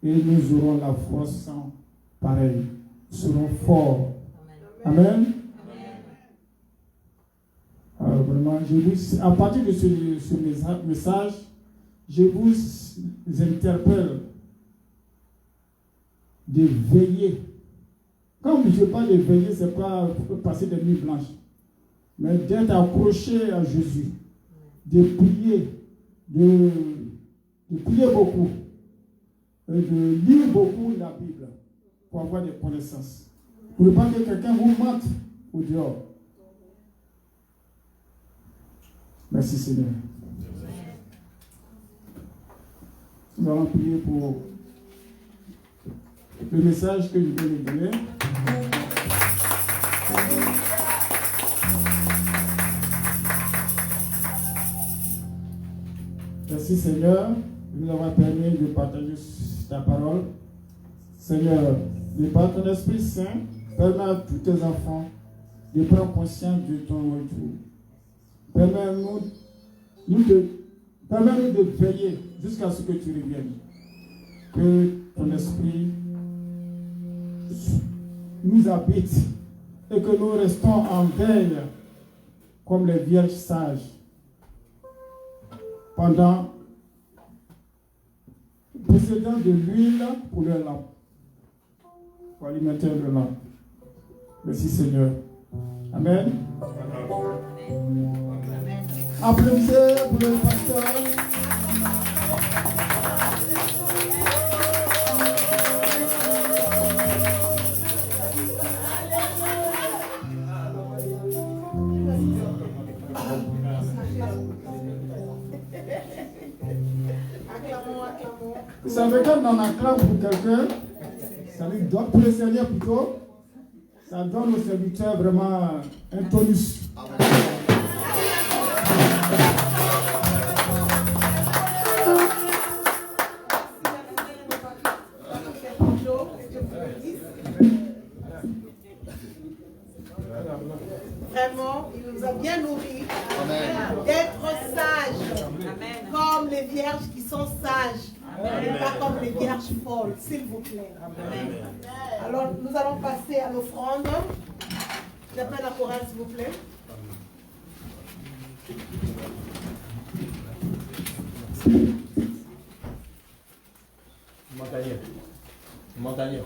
Speaker 4: Et nous aurons la foi sans pareil. Nous serons forts. Amen. Alors vraiment, à partir de ce message, je vous interpelle de veiller. Quand je parle de veiller, ce n'est pas passer des nuits blanches, mais d'être accroché à Jésus, de prier, de prier beaucoup, et de lire beaucoup la Bible pour avoir des connaissances. Pour ne pas que quelqu'un vous mente au dehors. Merci Seigneur. Nous allons prier pour le message que je vais vous donner. Merci Seigneur de nous avoir permis de partager ta parole. Seigneur, de par ton Esprit Saint, permets à tous tes enfants de prendre conscience de ton retour. Permets-nous de veiller jusqu'à ce que tu reviennes. Que ton esprit nous habite et que nous restons en veille comme les vierges sages possédant de l'huile pour leur lampe, pour alimenter leur lampe. Merci Seigneur. Amen. Applaudissez pour le pasteur. Vous savez, quand on acclame pour quelqu'un, ça lui donne, pour le Seigneur plutôt, ça donne au serviteur vraiment un tonus.
Speaker 2: Vraiment, il nous a bien nourris d'être sages, comme les vierges qui sont sages, et pas comme les vierges folles, s'il vous plaît. Alors, nous allons passer à l'offrande. J'appelle la chorale, s'il vous plaît.
Speaker 1: Montagneux.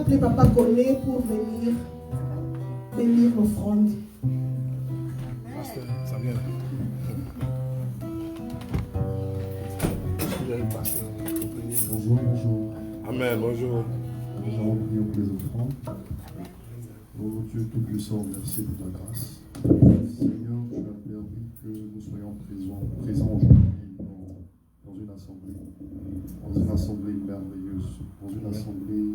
Speaker 2: appeler Papa Koné pour venir bénir l'offrande.
Speaker 5: Pasteur, ça vient.
Speaker 6: Bonjour, bonjour.
Speaker 5: Amen, bonjour.
Speaker 6: Nous allons prier pour les offrandes. Oh Dieu Tout-Puissant, merci pour ta grâce. Seigneur, tu as permis que nous soyons présents aujourd'hui dans une assemblée merveilleuse, dans une assemblée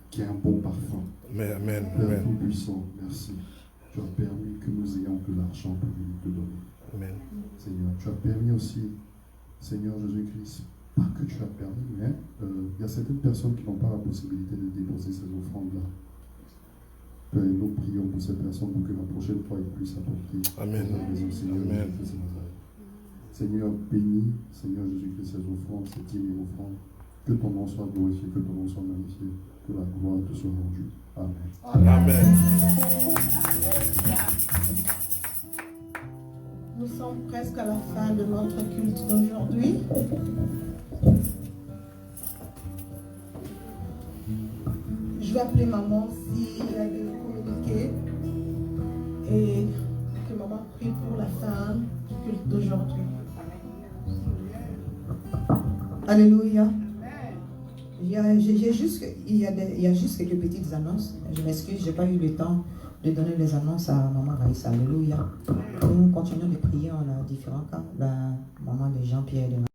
Speaker 6: qui a un bon parfum.
Speaker 5: Amen,
Speaker 6: Père
Speaker 5: amen.
Speaker 6: Tout-Puissant, merci. Tu as permis que nous ayons de l'argent pour te donner.
Speaker 5: Amen.
Speaker 6: Seigneur, tu as permis aussi, Seigneur Jésus-Christ, pas que tu as permis, mais il y a certaines personnes qui n'ont pas la possibilité de déposer ces offrandes-là. Père, nous prions pour ces personnes pour que la prochaine fois ils puissent apporter
Speaker 5: Amen.
Speaker 6: dans la maison, Seigneur.
Speaker 5: Amen.
Speaker 6: Seigneur, bénis, Seigneur Jésus-Christ, ces offrandes, ces 10 000 offrandes. Que ton nom soit glorifié, que ton nom soit magnifié, que la gloire te soit rendue. Amen.
Speaker 5: Amen.
Speaker 2: Nous sommes presque à la fin de notre culte d'aujourd'hui. Je vais appeler maman s'il y a des communiqués et que maman prie pour la fin du culte d'aujourd'hui.
Speaker 3: Alléluia. Il y a juste quelques petites annonces. Je m'excuse, je n'ai pas eu le temps de donner les annonces à maman Raïssa. Alléluia. Nous continuons de prier, on a différents cas. La maman de Jean-Pierre et de